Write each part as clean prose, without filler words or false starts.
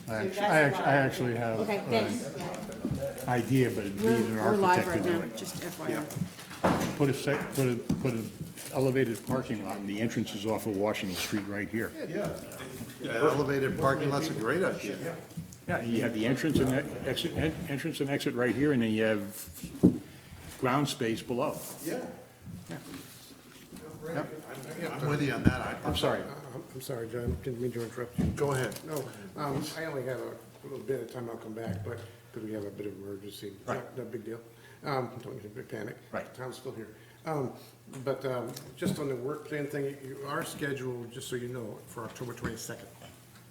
I actually have Okay, thanks. an idea, but it'd need an We're live architect right to now, do it. just FYI. Put an elevated parking lot, and the entrance is off of Washington Street right here. Yeah, elevated parking lot's a great idea. Yeah, you have the entrance and exit right here, and then you have ground space below. Yeah. Yeah. I'm with you on that. I'm sorry. I'm sorry, John, didn't mean to interrupt you. Go ahead. No, I only have a little bit of time, I'll come back, but, because we have a bit of emergency. Right. No big deal. Don't need to panic. Right. Town's still here. But just on the work plan thing, you are scheduled, just so you know, for October 22nd.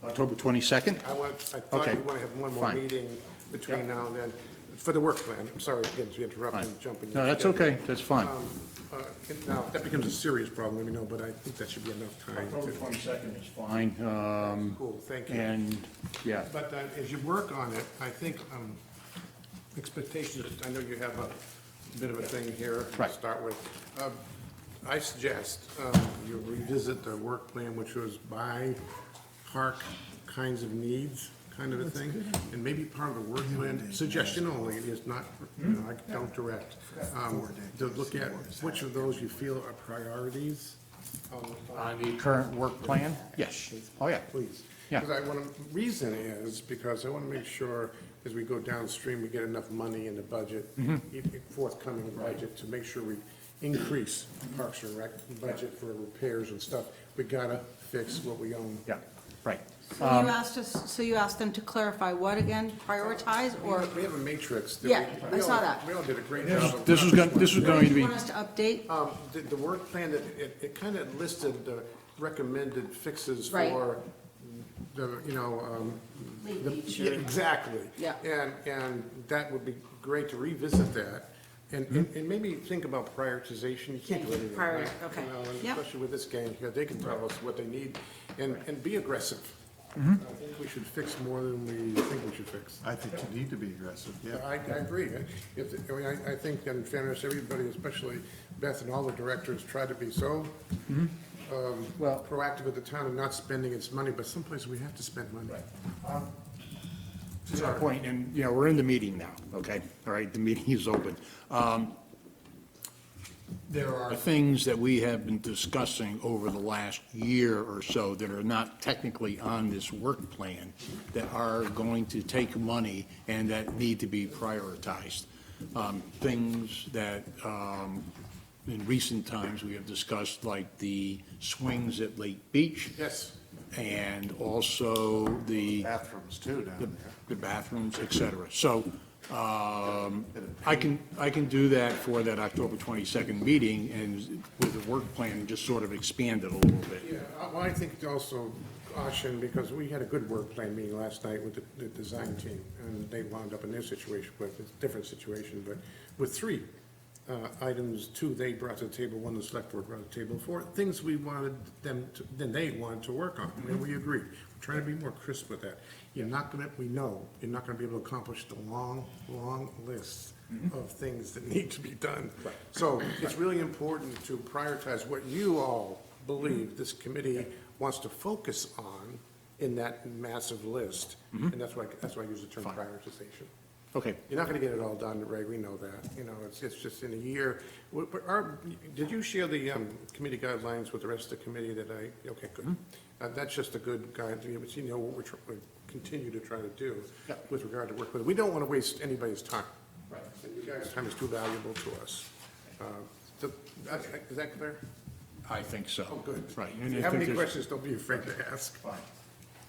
October 22nd? I thought Okay. you want to have one more Fine. meeting between now and then, for the work plan. I'm sorry again to interrupt Fine. and jump in. No, that's okay, that's fine. Now, if that becomes a serious problem, let me know, but I think that should be enough time. October to- 22nd is fine, Cool, thank you. and, yeah, But as you work on it, I think expectations, I know you have a bit of a thing here to Right. start with. I suggest you revisit the work plan, which was by park kinds of needs, kind of a thing. And maybe part of the work plan, suggestion only, it is not, I don't direct. To look at which of those you feel are priorities. on the current work plan? Yes. Oh, yeah. Please. Yeah. Because reason is because I want to make sure as we go downstream, we get enough money in the budget, forthcoming budget, to make sure we increase Parks and Rec budget for repairs and stuff. We gotta fix what we own. Yeah, right. So you asked them to clarify what again? Prioritize or? We have a matrix. that Yeah, we I saw all- that. We all did a great job. of- This was going to You be, want us to update? The work plan, it kind of listed the recommended fixes Right. for the, Lake the- Beach yeah, or- exactly. Yeah. And that would be great to revisit that, and maybe think about prioritization. You can't do everything. Priority, right? okay. And Yep. especially with this gang here, they can tell us what they need, and be aggressive. Mm-hmm. I think we should fix more than we think we should fix. I think you need to be aggressive, yeah. I agree. I think in fairness, everybody, especially Beth and all the directors, try to be so Well- proactive with the town and not spending its money, but some places we have to spend money. to that point, and, we're in the meeting now, okay? All right, the meeting is open. There are things that we have been discussing over the last year or so that are not technically on this work plan, that are going to take money and that need to be prioritized. Things that, in recent times, we have discussed, like the swings at Lake Beach. Yes. And also the Bathrooms too down there. the bathrooms, et cetera. So, I can do that for that October 22nd meeting, and with the work plan, just sort of expand it a little bit. Yeah, well, I think also caution, because we had a good work plan meeting last night with the design team, and they wound up in their situation, but it's a different situation, but with three items, two they brought to the table, one the select board brought to the table, four things we wanted them to, then they wanted to work on, and we agreed. We're trying to be more crisp with that. You're not gonna, we know, you're not gonna be able to accomplish the long, long list of things that need to be done. So it's really important to prioritize what you all believe this committee wants to focus on in that massive list. And that's why I use the term Fine. prioritization. Okay, You're not gonna get it all done, Ray, we know that, it's just in a year. Did you share the committee guidelines with the rest of the committee okay, good. That's just a good guide, but you know what we continue to try to do Yeah. with regard to work, but we don't wanna waste anybody's time. Right. You guys' time is too valuable to us. Is that clear? I think so. Oh, good. Right. If and you I have think any there's- questions, don't be afraid to ask. Fine.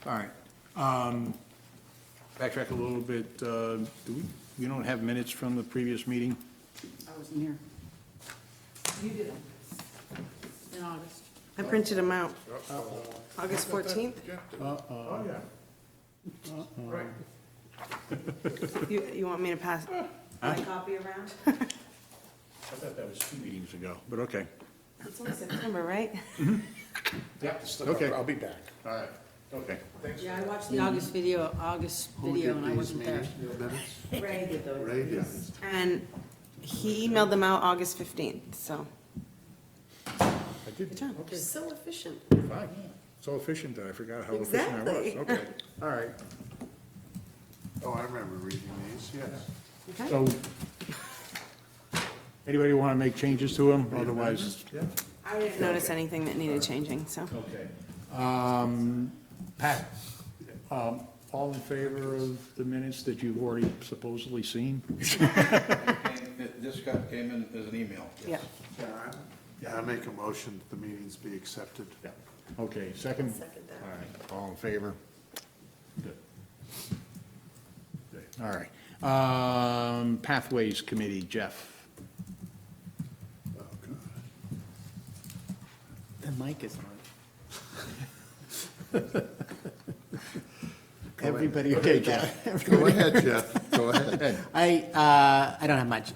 All right. Backtrack a little bit, we don't have minutes from the previous meeting? I wasn't here. You did them. In August. I printed them out, August 14th. Oh, yeah. Right. You want me to pass my copy around? I thought that was 2 meetings ago, but okay. It's only September, right? Yeah, Okay, I'll be back. all right, okay. Yeah, I watched the August video, and I wasn't there. Ray did those. Ray did. And he emailed them out August 15th, so. I did, Good job. okay, So efficient. fine. So efficient that I forgot how efficient I was. Exactly. Okay, all right. Oh, I remember reading these, yes. Okay. So, anybody want to make changes to them? Otherwise, Yeah. I didn't notice anything that needed changing, so. okay. Pat, all in favor of the minutes that you've already supposedly seen? This came in as an email. Yeah. Yeah, I make a motion that the meetings be accepted. Yeah. Okay, second? Second that. All right, all in favor? Good. Good. All right. Pathways Committee, Jeff. Oh, God. The mic is on. Everybody Okay, heard that. Jeff. Go ahead, Jeff, go ahead. I don't have much.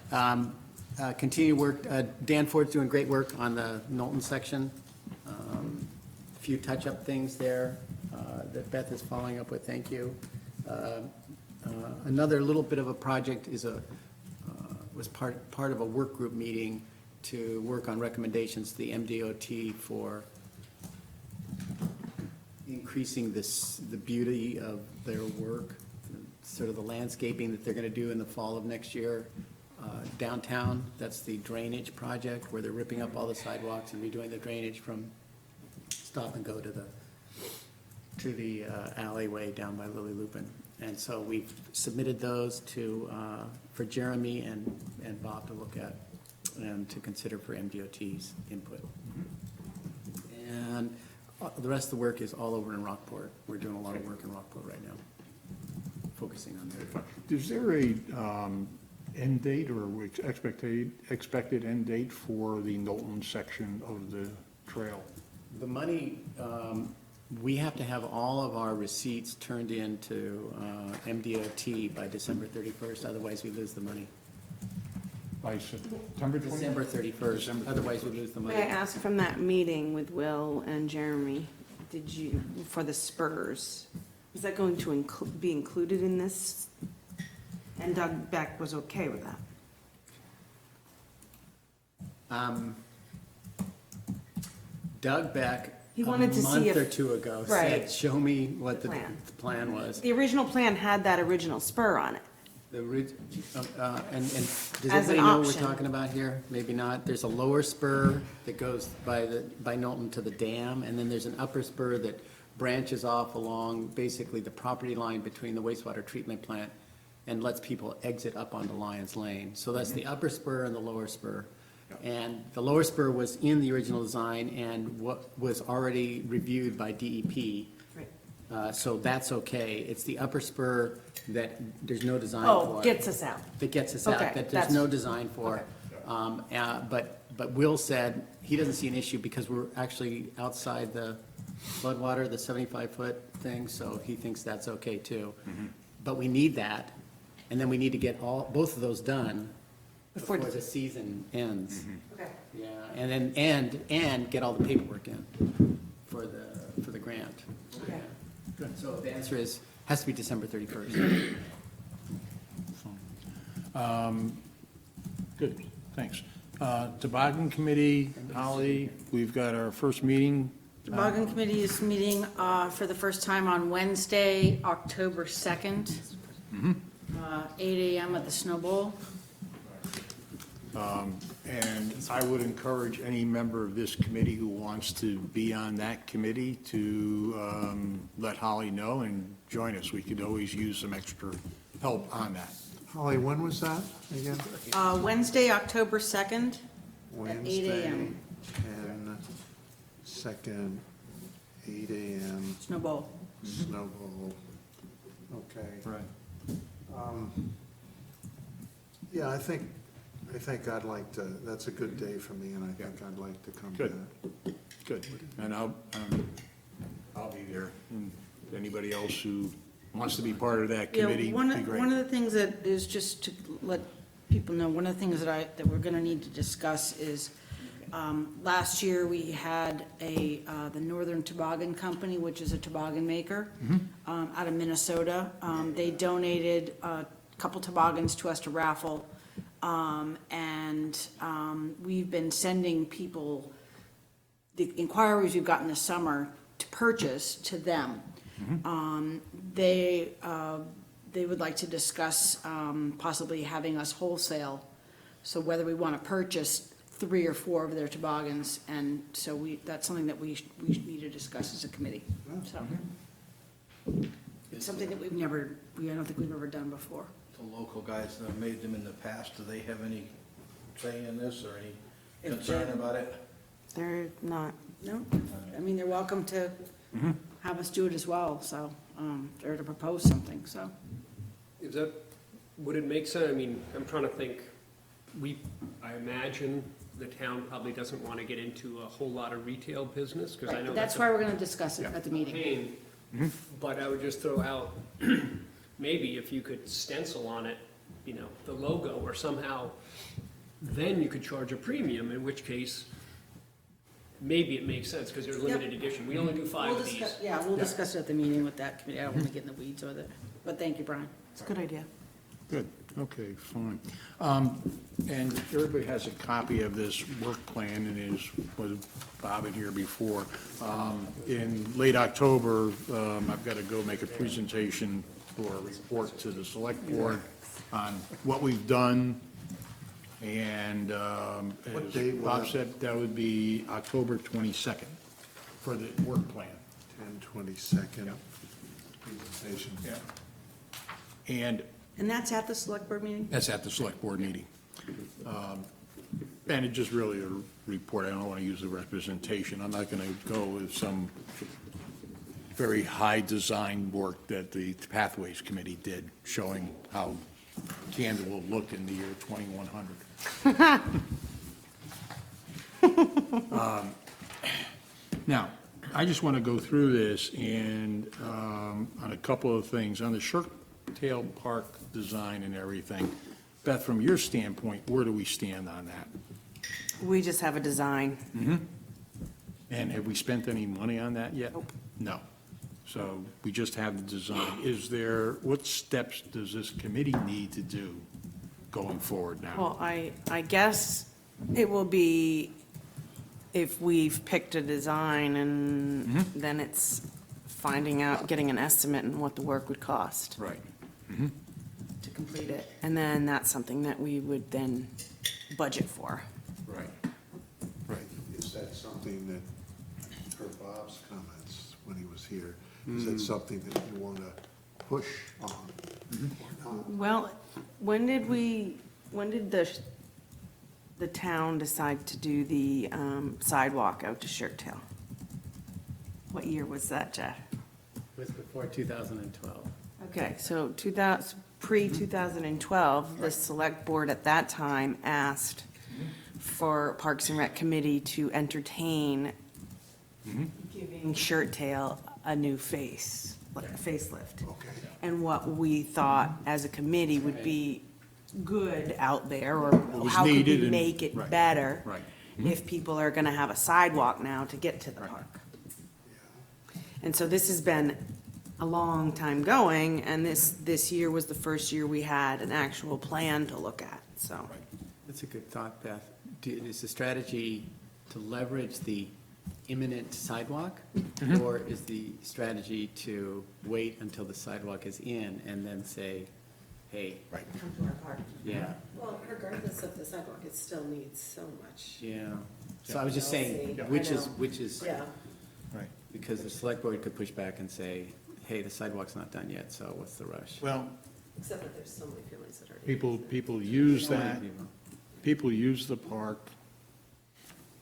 Continue work, Dan Ford's doing great work on the Knowlton section. A few touch-up things there that Beth is following up with, thank you. Another little bit of a project is was part of a work group meeting to work on recommendations to the MDOT for increasing the beauty of their work, sort of the landscaping that they're gonna do in the fall of next year. Downtown, that's the drainage project, where they're ripping up all the sidewalks and redoing the drainage from Stop and Go to the alleyway down by Lily Lupin. And so we've submitted those for Jeremy and Bob to look at and to consider for MDOT's input. And the rest of the work is all over in Rockport. We're doing a lot of work in Rockport right now, focusing on that. Is there a end date or expected end date for the Knowlton section of the trail? The money, we have to have all of our receipts turned in to MDOT by December 31st, otherwise we lose the money. By September 20th? December 31st, otherwise we lose the money. May I ask from that meeting with Will and Jeremy, did you, for the spurs, is that going to be included in this? And Doug Beck was okay with that? Doug Beck, He a wanted to see month if- or two ago, Right. said, show me what the plan. plan was. The original plan had that original spur on it. And does As an anybody know what we're option. talking about here? Maybe not. There's a lower spur that goes by Knowlton to the dam, and then there's an upper spur that branches off along basically the property line between the wastewater treatment plant and lets people exit up onto Lyons Lane. So that's the upper spur and the lower spur. And the lower spur was in the original design and what was already reviewed by DEP. So that's okay. It's the upper spur that there's no design for. Oh, gets us out. That gets us out, Okay, that there's that's- no design for. But Will said he doesn't see an issue because we're actually outside the floodwater, the 75-foot thing, so he thinks that's okay too. But we need that, and then we need to get both of those done Before before the season ends. Okay. Yeah, and then, and get all the paperwork in for the grant. Okay. Good. So the answer is, has to be December 31st. Good, thanks. Toboggan Committee, Holly, we've got our first meeting. Toboggan Committee is meeting for the first time on Wednesday, October 2nd, 8 a.m. at the Snow Bowl. And I would encourage any member of this committee who wants to be on that committee to let Holly know and join us. We could always use some extra help on that. Holly, when was that again? Wednesday, October 2nd, at 8 Wednesday, a.m. 2nd, 8 a.m., Snow Bowl. Snow Bowl. Okay. Right. Yeah, I think I'd like to, that's a good day for me, and I think I'd like to come to Good. that. Good, and I'll be there. And anybody else who wants to be part of that committee, Yeah, would be great. one of the things that is, just to let people know, one of the things that we're gonna need to discuss is, last year, we had the Northern Toboggan Company, which is a toboggan maker, out of Minnesota. They donated a couple toboggans to us to raffle. We've been sending people, the inquiries we've gotten this summer to purchase to them. They they would like to discuss possibly having us wholesale. So whether we want to purchase 3 or 4 of their toboggans, and so that's something that we need to discuss as a committee, so. It's something that I don't think we've ever done before. The local guys that have made them in the past, do they have any say in this or any If concern they're- about it? They're not, No, I mean, they're welcome to have us do it as well, so, or to propose something, so. Is that, would it make sense, I mean, I'm trying to think, I imagine the town probably doesn't want to get into a whole lot of retail business, because I know That's that's why a we're gonna discuss it at the meeting. pain. But I would just throw out, maybe if you could stencil on it, you know, the logo, or somehow, then you could charge a premium, in which case, maybe it makes sense, because they're limited edition. We only do 5 We'll of these. discuss- Yeah, we'll discuss it at the meeting with that committee. I don't wanna get in the weeds with it, but thank you, Brian. it's a good idea. Good, okay, fine. And everybody has a copy of this work plan, and was Bob in here before. In late October, I've got to go make a presentation or a report to the select board on what we've done, and What as date was Bob that? said, that would be October 22nd for the work plan. 10/22 presentation. And And that's at the select board meeting? that's at the select board meeting. And it just really a report, I don't want to use the representation, I'm not going to go with some very high design work that the Pathways Committee did, showing how Camden will look in the year 2100. Now, I just want to go through this and, on a couple of things, on the Shirktail Park design and everything. Beth, from your standpoint, where do we stand on that? We just have a design. And have we spent any money on that yet? Nope. No. So we just have the design. What steps does this committee need to do going forward now? Well, I guess it will be, if we've picked a design, and then it's finding out, getting an estimate and what the work would cost Right. to complete it. And then that's something that we would then budget for. Right. Right. Is that something that, per Bob's comments when he was here, is that something that you want to push on or not? Well, when did the town decide to do the sidewalk out to Shirktail? What year was that, Jeff? It was before 2012. Okay, so pre-2012, the select board at that time asked for Parks and Rec Committee to entertain giving Shirktail a new face, like a facelift. Okay. And what we thought as a committee would be good out there, or was how could needed we and- make it right, better right. if people are gonna have a sidewalk now to get to the park. And so this has been a long time going, and this year was the first year we had an actual plan to look at, so. That's a good thought, Beth. Is the strategy to leverage the imminent sidewalk? Or is the strategy to wait until the sidewalk is in and then say, hey, Right. Come to our park. yeah, Well, regardless of the sidewalk, it still needs so much. yeah. So I was just saying, Yeah. which I is, know. which is, Yeah, Right. because the select board could push back and say, hey, the sidewalk's not done yet, so what's the rush? Well, except that there's so many families that already. people use that, people use the park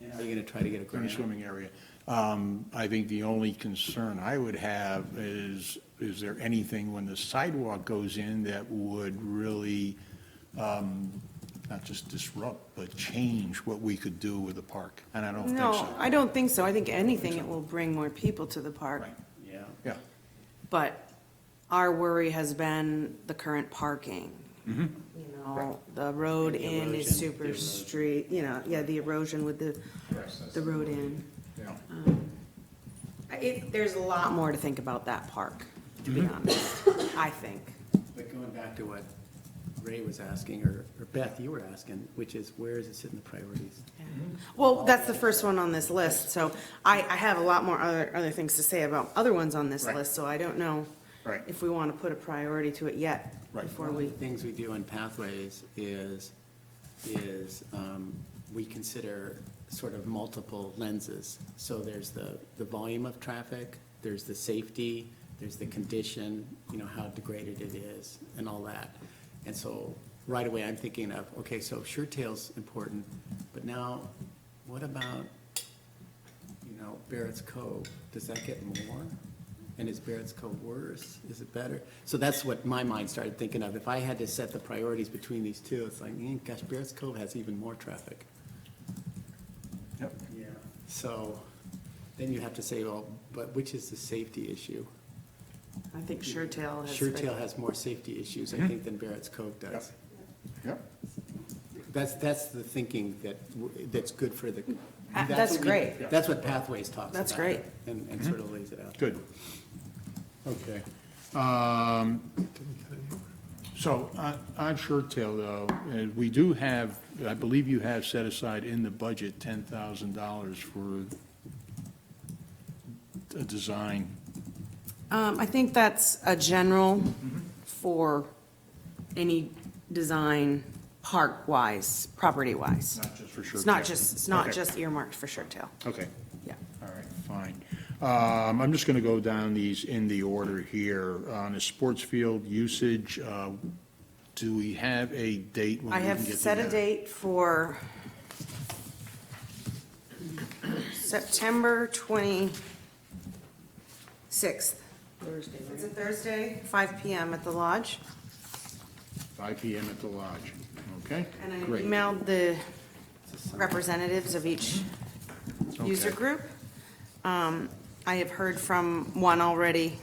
And are you gonna try to get a for a grant? swimming area. I think the only concern I would have is there anything when the sidewalk goes in that would really, not just disrupt, but change what we could do with the park? And I don't think so. No, I don't think so. I think anything, it will bring more people to the park. Right. Yeah. Yeah, But our worry has been the current parking. Mm-hmm. You know, the road The in erosion, is the super erosion. street, the erosion with the road in. yeah. There's a lot more to think about that park, to be honest, I think. But going back to what Ray was asking, or Beth, you were asking, which is, where does it sit in the priorities? Well, that's the first one on this list, so I have a lot more other things to say about other ones on this Right. list, so I don't know Right. if we want to put a priority to it yet, Right. before One of we, the things we do in Pathways is we consider sort of multiple lenses. So there's the volume of traffic, there's the safety, there's the condition, you know, how degraded it is, and all that. And so, right away, I'm thinking of, okay, so Sure Tail's important, but now, what about, you know, Barrett's Cove? Does that get more? And is Barrett's Cove worse? Is it better? So that's what my mind started thinking of. If I had to set the priorities between these two, it's like, gosh, Barrett's Cove has even more traffic. Yep. Yeah. So then you have to say, well, but which is the safety issue? I think Sure Tail has. Sure Tail has more safety issues, I think, than Barrett's Cove does. Yep. That's the thinking that's good for the. That's what we- great. That's what Pathways talks about. That's great. And sort of lays it out. Good. Okay. So on Short Tail, though, we do have, I believe you have set aside in the budget $10,000 for a design. I think that's a general for any design, park-wise, property-wise. Not just for Short It's Tail. not Okay. just earmarked for Sure Tail. Okay. Yeah. All right, fine. I'm just going to go down these in the order here. On the sports field usage, do we have a date when I we can have get set a together? date for September 26th. Thursday, It's a Thursday, 5 PM at the Lodge. 5 PM at the Lodge. Okay? And I Great. emailed the representatives of each user Okay. group. I have heard from one already,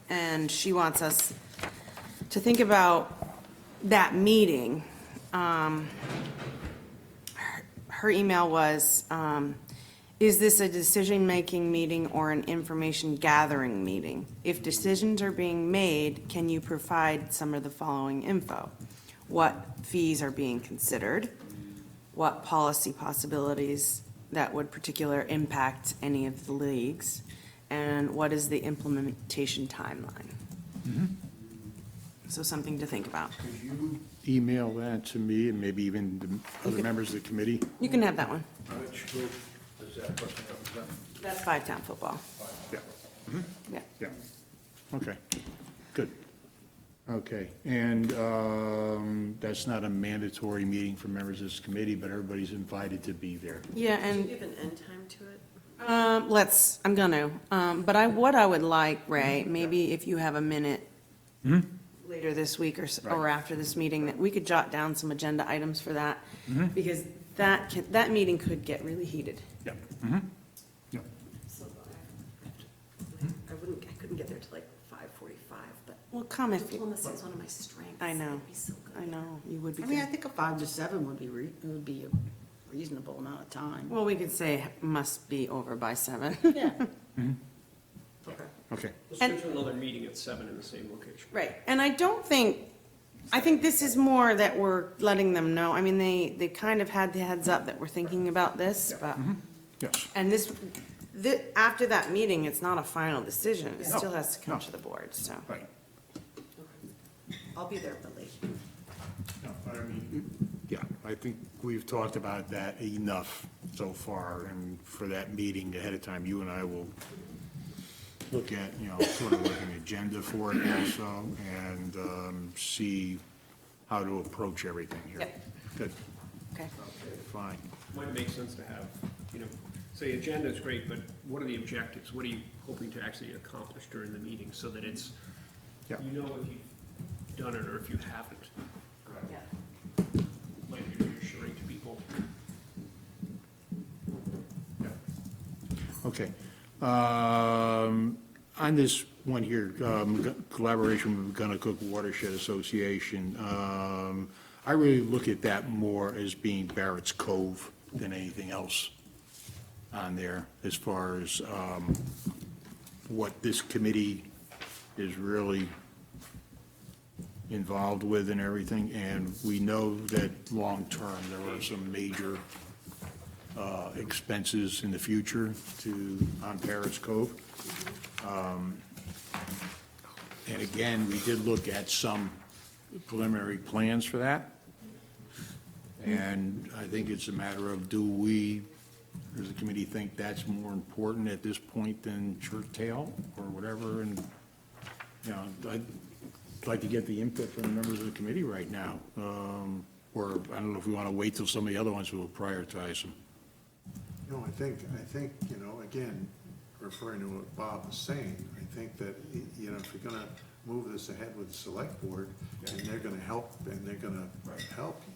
and she wants us to think about that meeting. Her email was, is this a decision-making meeting or an information-gathering meeting? If decisions are being made, can you provide some of the following info? What fees are being considered? What policy possibilities that would particular impact any of the leagues? And what is the implementation timeline? So something to think about. Could you email that to me and maybe even the other members of the committee? You can have that one. Which group is that person represent? That's Five-Town football. Yeah. Yeah. Yeah. Okay, good. Okay, and that's not a mandatory meeting for members of this committee, but everybody's invited to be there. Yeah, Should you and give an end time to it? I'm gonna, but what I would like, Ray, maybe if you have a minute later this week or Right. after this meeting, that we could jot down some agenda items for that, because that meeting could get really heated. Yep. Yep. So I couldn't get there till like 5:45, but Well, come if you, diplomacy is one of my strengths. I know. It'd be so good. I know, you would be I mean, I good. think a 5 to 7 would be a reasonable amount of time. Well, we could say must be over by 7. Yeah. Okay, Let's And- go to another meeting at 7 in the same location. Right, and I think this is more that we're letting them know, I mean, they kind of had the heads up that we're thinking about this, but, yes. and after that meeting, it's not a final decision, it No, still has to come no. to the board, so. Right. I'll be there, but late. No, but I mean, yeah, I think we've talked about that enough so far, and for that meeting ahead of time, you and I will look at, sort of like an agenda for it also, and see how to approach everything here. Yep. Good, Okay. fine. Might make sense to have, say, agenda is great, but what are the objectives? What are you hoping to actually accomplish during the meeting, so that it's, Yeah. you know if you've done it or if you haven't. Yeah. Might be reassuring to people. Okay. On this one here, collaboration with Gunnacook Watershed Association, I really look at that more as being Barrett's Cove than anything else on there, as far as what this committee is really involved with and everything. And we know that long-term, there are some major expenses in the future on Paris Cove. And again, we did look at some preliminary plans for that. And I think it's a matter of, do we, does the committee think that's more important at this point than Shirt Tail or whatever? And, you know, I'd like to get the input from the members of the committee right now. Or I don't know if we want to wait till some of the other ones will prioritize them. No, I think, you know, again, referring to what Bob was saying, I think that, you know, if you're gonna move this ahead with the select board, and they're gonna help,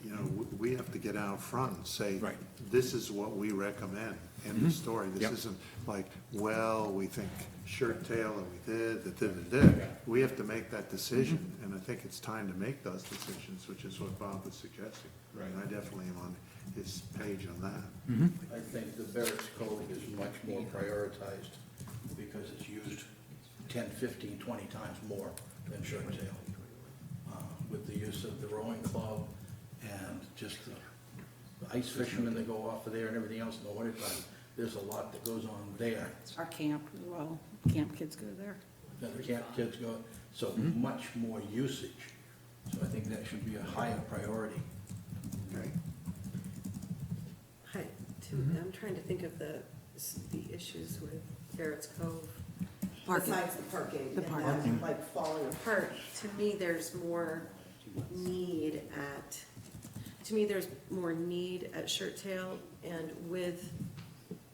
you know, we have to get out front and say, Right. this is what we recommend, end of story. This Yep. isn't like, well, we think Shirt Tail, and we did. We have to make that decision, and I think it's time to make those decisions, which is what Bob was suggesting. Right. And I definitely am on his page on that. I think the Barrett's Cove is much more prioritized because it's used 10, 15, 20 times more than Shirt Tail. With the use of the rowing club and just the ice fishermen that go off of there and everything else in the wintertime, there's a lot that goes on there. Our camp as well, camp kids go there. Then the camp kids go, so much more usage. So I think that should be a higher priority. Okay? Hi, I'm trying to think of the issues with Barrett's Cove. Parking. Besides the parking. The and parking. that, like falling apart. To me, there's more need at Shirt Tail, and with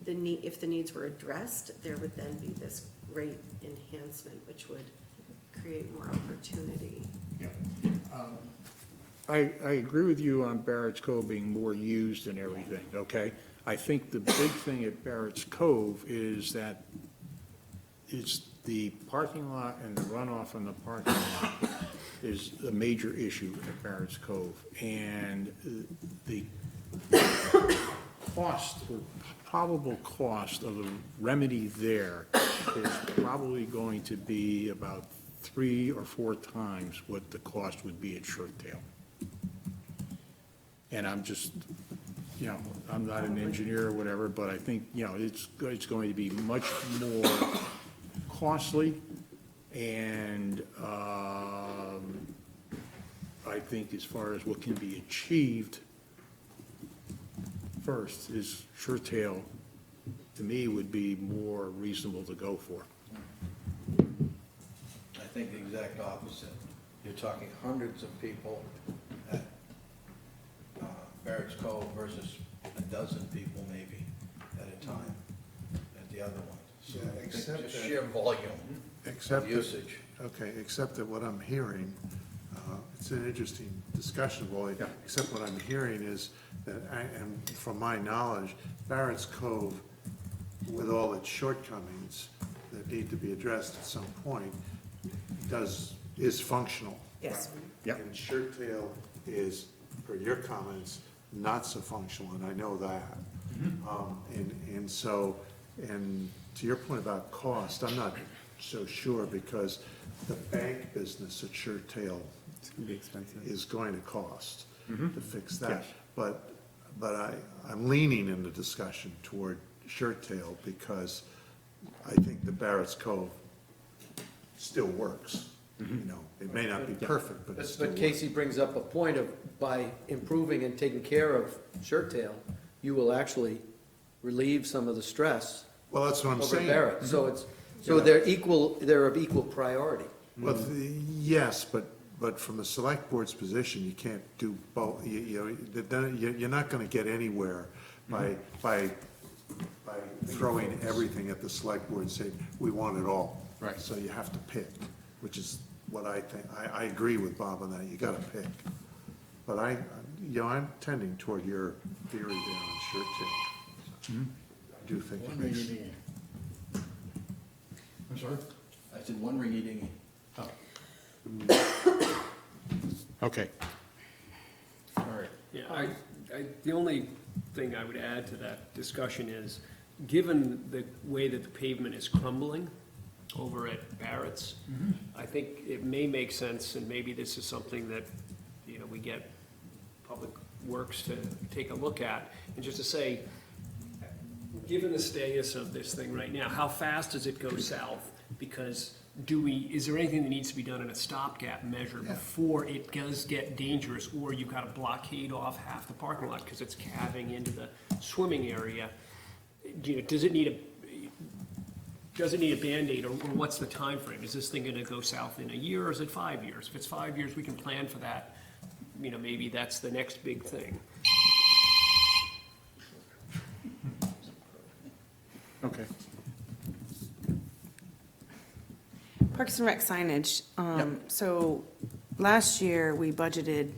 the need, if the needs were addressed, there would then be this great enhancement, which would create more opportunity. I agree with you on Barrett's Cove being more used and everything, okay? I think the big thing at Barrett's Cove is that it's the parking lot and the runoff from the parking lot is a major issue at Barrett's Cove. And the cost, or probable cost of the remedy there is probably going to be about 3 or 4 times what the cost would be at Shirt Tail. And I'm just, you know, I'm not an engineer or whatever, but I think, you know, it's going to be much more costly, and I think as far as what can be achieved first is Shirt Tail, to me, would be more reasonable to go for. I think the exact opposite. You're talking hundreds of people at Barrett's Cove versus a dozen people maybe at a time at the other one. So Yeah, I think except just that- sheer volume Except of that- usage. Okay, except that what I'm hearing, it's an interesting discussion, Wally, except what I'm hearing is that, and from my knowledge, Barrett's Cove, with all its shortcomings that need to be addressed at some point, is functional. Yes. Yep. And Shirt Tail is, per your comments, not so functional, and I know that. And so, and to your point about cost, I'm not so sure, because the bank business at Shirt Tail It's gonna be expensive. is going to cost to fix that. Yes. But I'm leaning in the discussion toward Shirt Tail, because I think the Barrett's Cove still works. You know, it may not be perfect, but it still But works. Casey brings up a point of, by improving and taking care of Shirt Tail, you will actually relieve some of the stress Well, that's what I'm over saying. Barrett. So it's, so they're of equal priority. Well, yes, but from the select board's position, you can't do both. You're not gonna get anywhere by throwing everything at the select board and saying, we want it all. Right. So you have to pick, which is what I think. I agree with Bob on that, you gotta pick. But I'm tending toward your theory there on Shirt Tail. I do think it One ring makes. eating. I'm sorry? I said one ring eating. Okay. All right. Yeah, the only thing I would add to that discussion is, given the way that the pavement is crumbling over at Barrett's, I think it may make sense, and maybe this is something that, you know, we get Public Works to take a look at, and just to say, given the status of this thing right now, how fast does it go south? Because is there anything that needs to be done in a stopgap measure before it does get dangerous, or you've got to blockade off half the parking lot because it's calving into the swimming area? Does it need a Band-Aid, or what's the time frame? Is this thing gonna go south in a year, or is it 5 years? If it's 5 years, we can plan for that. Maybe that's the next big thing. Okay. Parks and Rec signage, so last year we budgeted,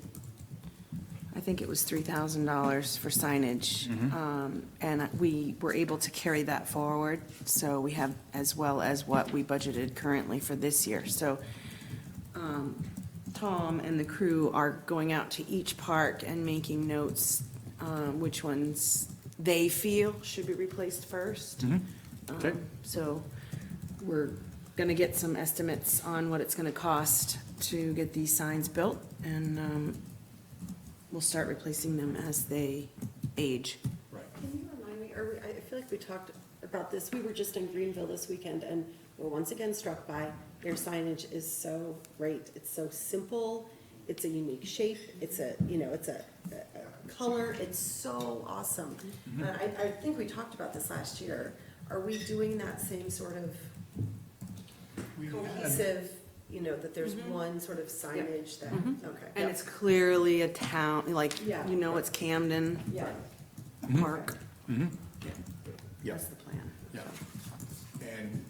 I think it was $3,000 for signage. And we were able to carry that forward, so we have, as well as what we budgeted currently for this year. So, Tom and the crew are going out to each park and making notes, which ones they feel should be replaced first. Okay. So we're gonna get some estimates on what it's gonna cost to get these signs built, and we'll start replacing them as they age. Can you remind me, I feel like we talked about this, we were just in Greenville this weekend, and we're once again struck by their signage is so great. It's so simple, it's a unique shape, it's a color, it's so awesome. And I think we talked about this last year. Are we doing that same sort of cohesive, that there's one sort of signage that, okay. And it's clearly a town, like, Yeah. it's Camden Yeah. Park. Yeah. That's the plan. Yeah. And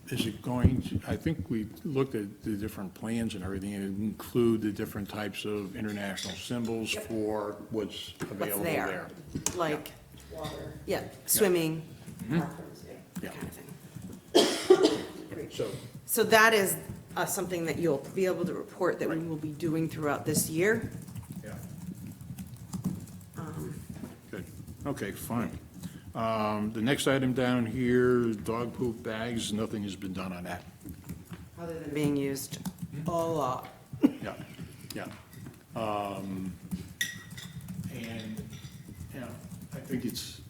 is it going to, I think we looked at the different plans and everything, and it include the different types of international symbols for what's What's available there? there. Like, Water, swimming, bathrooms, yeah. Yeah. kind of thing. So, So that is something that you'll be able to report that we will be doing throughout this year. yeah. Good. Okay, fine. The next item down here, dog poop bags, nothing has been done on that. Other than being used a lot. Yeah, yeah. And, I think it's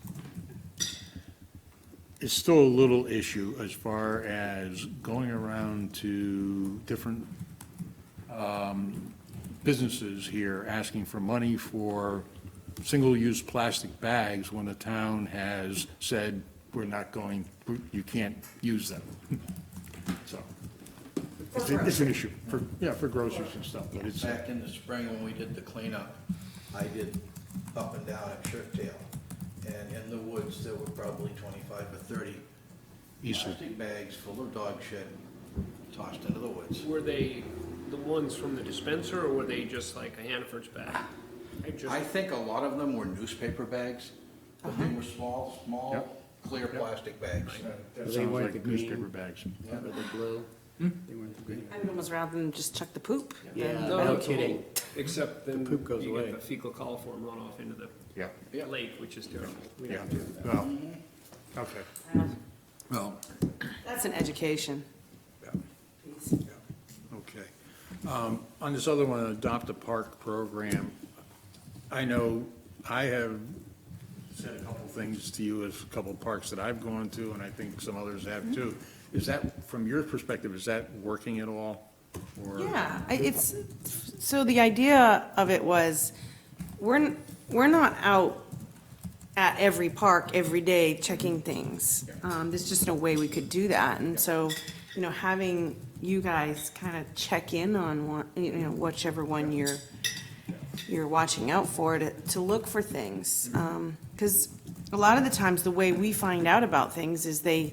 still a little issue as far as going around to different businesses here asking for money for single-use plastic bags when the town has said, you can't use them. So, it's an issue for groceries and stuff, but it's, Back in the spring when we did the cleanup, I did up and down at Shirt Tail. And in the woods, there were probably 25 or 30 Easily. plastic bags full of dog shit tossed into the woods. Were they the ones from the dispenser, or were they just like a Hannaford's bag? I think a lot of them were newspaper bags, but they were small, clear plastic bags. that They sounds weren't like the green. newspaper bags. Or the blue. They weren't the green. I would almost rather than just chuck the poop. Yeah, than- no kidding. Except then poop goes you away. get the fecal coliform runoff into the Yeah, lake, which is terrible. We yeah, don't do that. well, okay. Well, That's an education. yeah, okay. On this other one, Adopt a Park program, I know I have said a couple things to you as a couple parks that I've gone to, and I think some others have too. Is that, from your perspective, is that working at all? Or- Yeah, so the idea of it was, we're not out at every park every day checking things. There's just no way we could do that, and so, having you guys kind of check in on one, whichever one you're watching out for, to look for things. Because a lot of the times, the way we find out about things is a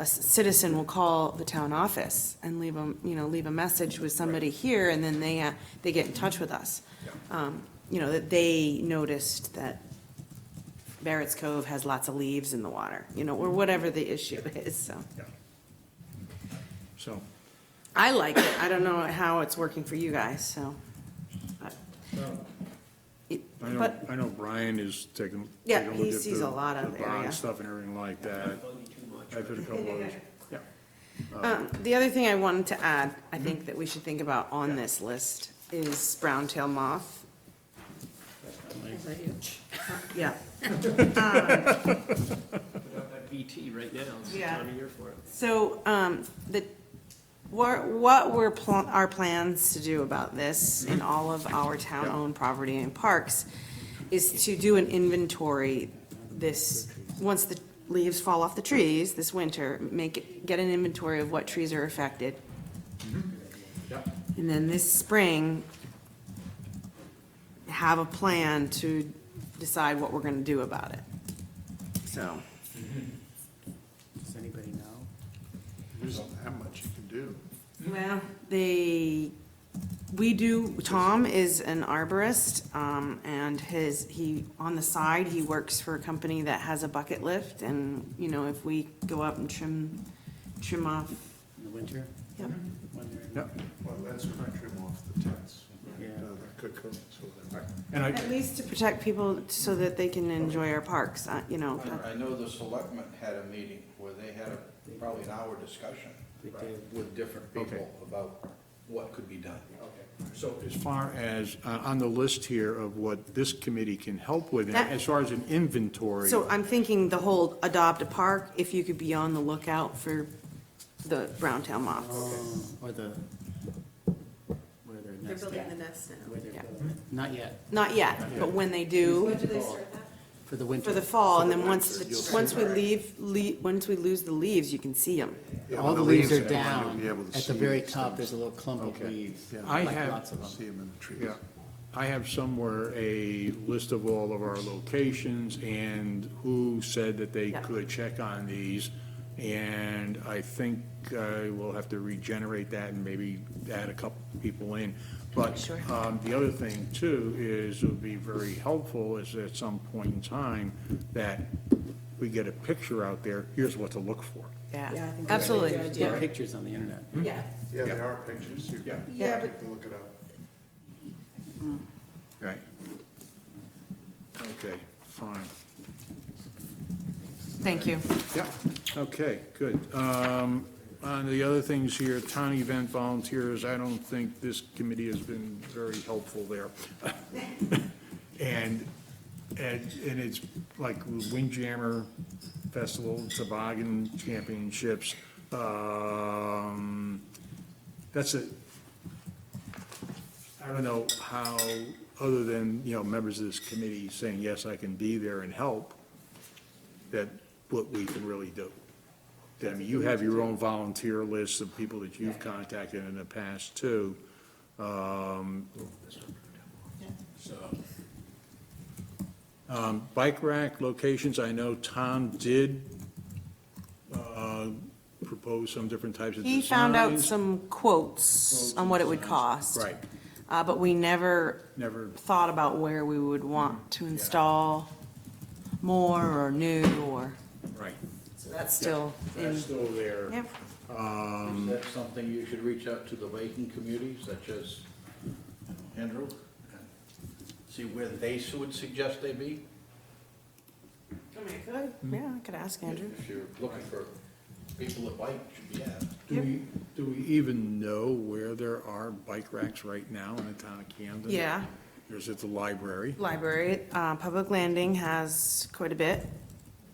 citizen will call the town office and leave a message with somebody here, and then they get in touch with us. That they noticed that Barrett's Cove has lots of leaves in the water, or whatever the issue is, so. Yeah. So, I like it. I don't know how it's working for you guys, so. But, I know Brian is taking. Yeah, taking look he at sees the- a lot of the bond area. Stuff and everything like that. Buggy too much. I've heard a couple others, yeah. the other thing I wanted to add, I think that we should think about on this list is brown tail moth. Yeah. Put out that BT right now, it's the Yeah. time of year for it. So, What were our plans to do about this in all of our town-owned property and parks is to do an inventory once the leaves fall off the trees this winter, get an inventory of what trees are affected. And then this spring, have a plan to decide what we're gonna do about it. So, Does anybody know? There isn't that much you can do. well, Tom is an arborist, and on the side, he works for a company that has a bucket lift, and, if we go up and trim off, In the winter? yep. When they're- Yep. Well, that's when I trim off the tents. Yeah. That could come, so that. And At least to protect people so that they can enjoy our parks, I know the selectmen had a meeting where they had probably an hour discussion They did. with different people about what could be done. So as far as, on the list here of what this committee can help with, and That- as far as an inventory. So I'm thinking the whole adopt a park, if you could be on the lookout for the brown-tailed moths. Or where they're They're nesting. building the nest now. Where they're Yeah. building. Not yet, Not yet, but when they do, When do they start that? for the winter. for the fall, and then once we lose the leaves, you can see them. Yeah, All when the leaves are gone, down. you'll be able to At the see very the top, stems. there's a little clump of Okay. leaves. Yeah. I Like have- lots of them. See them in the trees. Yeah, I have somewhere a list of all of our locations and who said that they Yeah. could check on these. And I think we'll have to regenerate that and maybe add a couple people in. But Sure. the other thing too is it would be very helpful is at some point in time that we get a picture out there, here's what to look for. Yeah, I Yeah, think that's a absolutely. good idea. There are pictures on the internet. Yeah. Yeah, there are pictures. You Yeah. Yeah, you can look it up. Right. Okay, fine. Thank you. Yeah, okay, good. On the other things here, town event volunteers, I don't think this committee has been very helpful there. And it's like Windjammer Festival, Toboggan Championships. That's a, I don't know how, other than, members of this committee saying, yes, I can be there and help, that what we can really do. I mean, you have your own volunteer list of people that you've contacted in the past too. Bike rack locations, I know Tom did propose some different types of He designs. found out some quotes on what it would cost. Right, But we never never, thought about where we would want to install more or new or, right. so that's still in. That's still there. Yep. Is that something you should reach out to the Lakin community, such as Andrew? and See where they would suggest they be? Yeah, I could ask Andrew. If you're looking for people that bike, should be asked. Do we even know where there are bike racks right now in the town of Camden? Yeah, Or is it the library? library, Public Landing has quite a bit.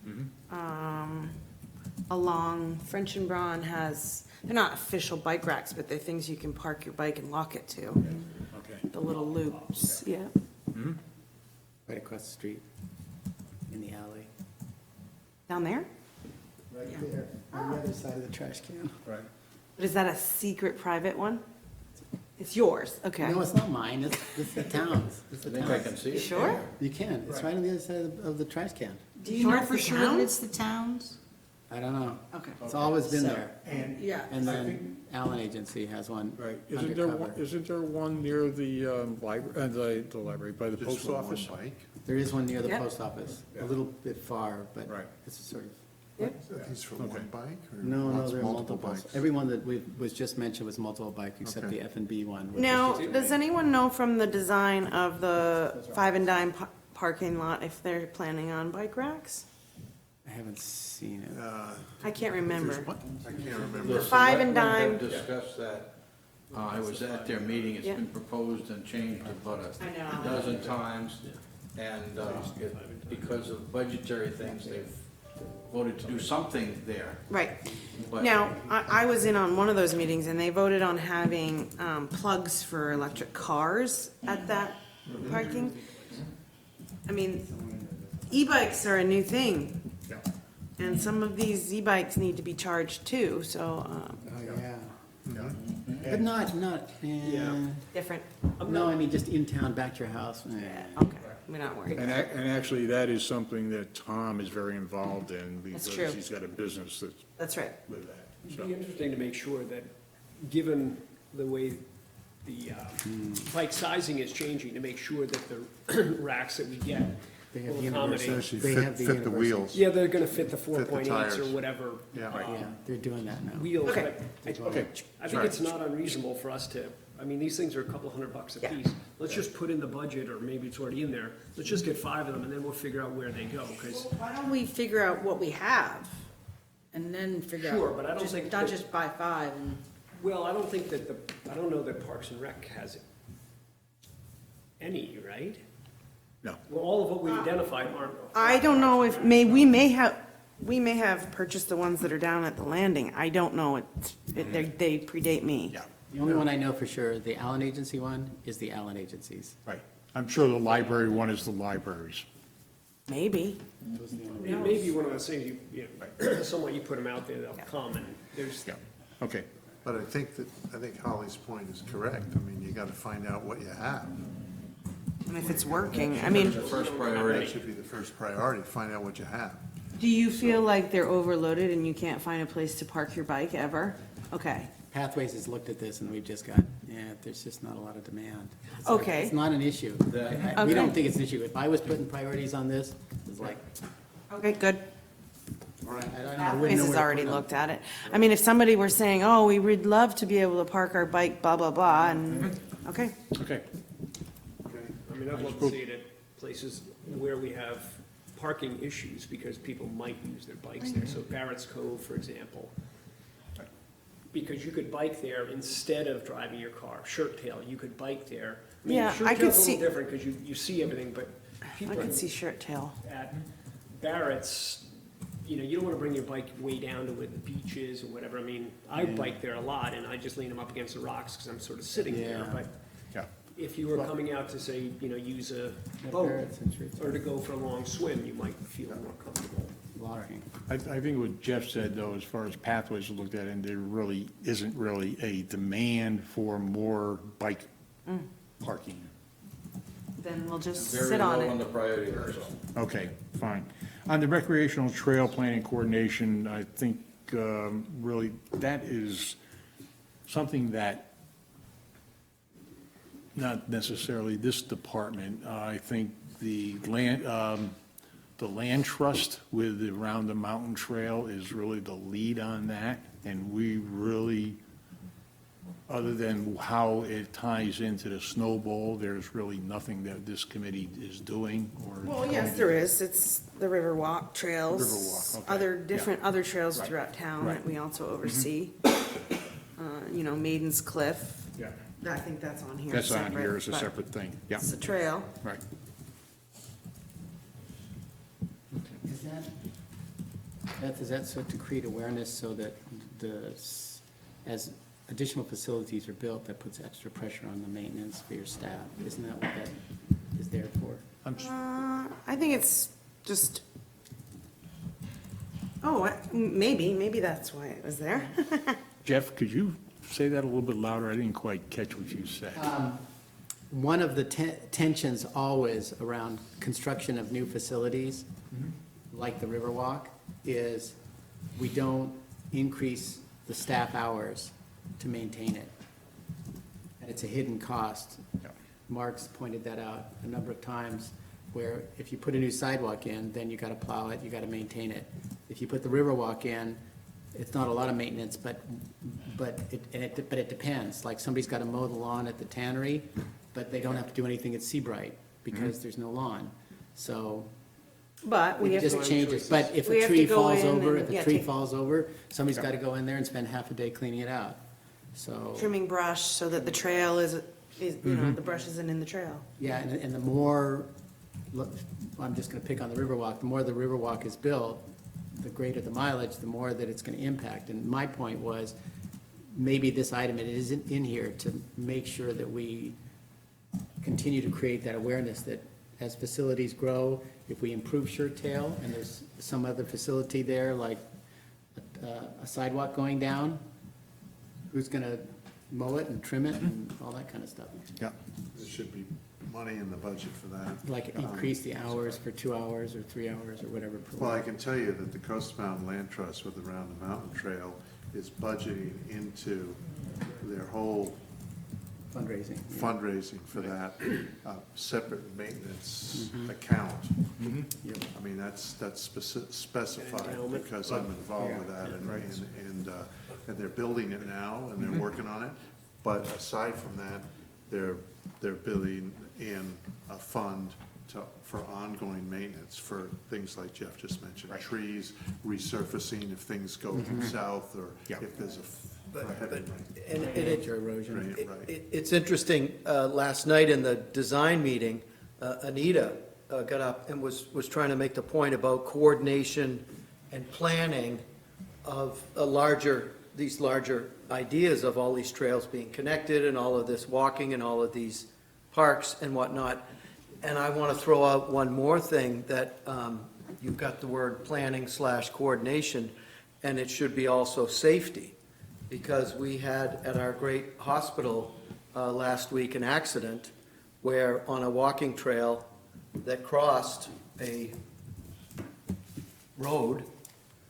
Mm-hmm. Along French and Braun has, they're not official bike racks, but they're things you can park your bike and lock it to. Okay. The little loops, yeah. Right across the street, in the alley. Down there? Right there, on the other side of the trash can. Right. But is that a secret private one? It's yours, okay. No, it's not mine, it's the town's. It's I the think I can town's. see You it. sure? You can, it's right on the other side of the trash can. Do you Sure know it's for the sure that town? it's the towns? I don't know. Okay. It's always been So- there. Yeah. And then Allen Agency has one Right. Isn't undercover. there one near the library, the library, by the Just post for one office? bike? There is one near the Yeah. post office, a Yeah. little bit far, but Right. it's a sort of, Are these for one bike or? no, lots- there are multiple. bikes? Everyone that was just mentioned was multiple bike, except Okay. the F and B one. which was Now, just- does anyone know from the design of the Five and Dime parking lot if they're planning on bike racks? I haven't seen it. I can't remember. I can't remember. The Five and selectmen have dime. Discussed that. I was at their meeting. It's Yeah. been proposed and changed about I know. a dozen times. And because of budgetary things, they've voted to do something there. Right. But- Now, I was in on one of those meetings and they voted on having, plugs for electric cars at that parking. I mean, e-bikes are a new thing. And some of these e-bikes need to be charged too, so, Oh, yeah. But not, different. no, I mean, just in town, back to your house. Okay, we're not worried. And actually, that is something that Tom is very involved in That's because true. he's got a business that's That's right. with that. It'd be interesting to make sure that, given the way the bike sizing is changing, to make sure that the racks that we get They have will the accommodate. Essentially They have the fit the universal. wheels. Yeah, they're gonna fit the Fit the 4.8s or tires. whatever Yeah. Yeah, they're doing that now. wheels, Okay. but Okay. I think it's not unreasonable for us to, I mean, these things are a couple $100 a piece. Let's just put in the budget, or maybe it's already in there, let's just get 5 of them, and then we'll figure out where they go, because Why don't we figure out what we have and then figure out? Sure, but I don't just- think Not that- just buy 5 and. well, I don't think that I don't know that Parks and Rec has any, right? No. Well, all of what we've identified aren't. I don't know if, we may have purchased the ones that are down at the landing. I don't know. They predate me. Yeah, The only one I know for sure, the Allen Agency one, is the Allen Agencies. right. I'm sure the library one is the libraries. Maybe. It may be one of those things, somewhat you put them out there, they'll come, and there's, Yeah, okay. But I think Holly's point is correct. I mean, you gotta find out what you have. And if it's working, I mean, The first That priority. should be the first priority, find out what you have. do you feel like they're overloaded and you can't find a place to park your bike ever? Okay. Pathways has looked at this and we've just got, there's just not a lot of demand. It's like- Okay. It's not an issue. We Okay. don't think it's an issue. If I was putting priorities on this, it's like, Okay, good. I don't know. I wouldn't Pathways know has where to already put 'em. looked at it. I mean, if somebody were saying, oh, we would love to be able to park our bike, blah, blah, blah, and, okay. Okay. I mean, I'd love to see it at places where we have parking issues, because people might use their bikes there, so Barrett's Cove, for example. Because you could bike there instead of driving your car. Shirt Tail, you could bike there. I mean, Yeah, Shirt I could Tail's a see- little different, because you see everything, but I people could see shirt tail. at Barrett's, you don't wanna bring your bike way down to where the beach is or whatever. I mean, I bike there a lot, and I just lean them up against the rocks, because I'm sort of sitting there, Yeah. but Yeah. if you were coming out to say, use a At boat, Barrett's and Shrewsbury. or to go for a long swim, you might feel more comfortable. Blocking. I think what Jeff said, though, as far as pathways are looked at, and there really isn't really a demand for more bike parking. Then we'll just Very sit on low on it. the priority list. Okay, fine. On the recreational trail planning coordination, I think really that is something that not necessarily this department, I think the land trust with the Around the Mountain Trail is really the lead on that. And we really, other than how it ties into the Snow Bowl, there's really nothing that this committee is doing or. Well, yes, there is. It's the Riverwalk trails. Riverwalk, okay, Other, yeah. different, other trails Right, throughout town that right. we also oversee. Maiden's Cliff. Yeah. I think that's on here. That's on here separate, as a but separate thing, yeah, It's a trail. right. Is that, Beth, is that so to create awareness so that as additional facilities are built, that puts extra pressure on the maintenance for your staff? Isn't that what that is there for? I think it's just, maybe that's why it was there. Jeff, could you say that a little bit louder? I didn't quite catch what you said. One of the tensions always around construction of new facilities, like the Riverwalk, is we don't increase the staff hours to maintain it. And it's a hidden cost. Yeah. Mark's pointed that out a number of times, where if you put a new sidewalk in, then you gotta plow it, you gotta maintain it. If you put the Riverwalk in, it's not a lot of maintenance, but it depends. Like, somebody's gotta mow the lawn at the tannery, but they don't have to do anything at Seabright, because there's no lawn. So, But we it have to. just changes. But if we a have tree to go falls in over, and, if yeah, a tree take- falls over, somebody's gotta go in there and spend half a day cleaning it out. So, Trimming brush so that the trail is, the brush isn't in the trail. yeah, and the more, look, I'm just gonna pick on the Riverwalk, the more the Riverwalk is built, the greater the mileage, the more that it's gonna impact. And my point was, maybe this item, it isn't in here to make sure that we continue to create that awareness that as facilities grow, if we improve Shirt Tail and there's some other facility there, like a sidewalk going down, who's gonna mow it and trim it and all that kind of stuff? Yeah. There should be money in the budget for that. Like increase the hours for 2 hours or 3 hours or whatever. per Well, I week. can tell you that the Coast Mountain Land Trust with the Round the Mountain Trail is budgeting into their whole Fundraising. yeah. fundraising for that, separate maintenance account. Yep. I mean, that's specified Endowment. because I'm involved with that and they're building it now and they're working on it. But aside from that, they're building in a fund for ongoing maintenance for things like Jeff just mentioned, trees, resurfacing if things go south or Yeah. if there's a heavy rain. And it, Nature erosion. Right, right. It's interesting, last night in the design meeting, Anita got up and was trying to make the point about coordination and planning of these larger ideas of all these trails being connected and all of this walking and all of these parks and whatnot. And I want to throw out one more thing that you've got the word planning/coordination, and it should be also safety. Because we had at our great hospital last week an accident where on a walking trail that crossed a road,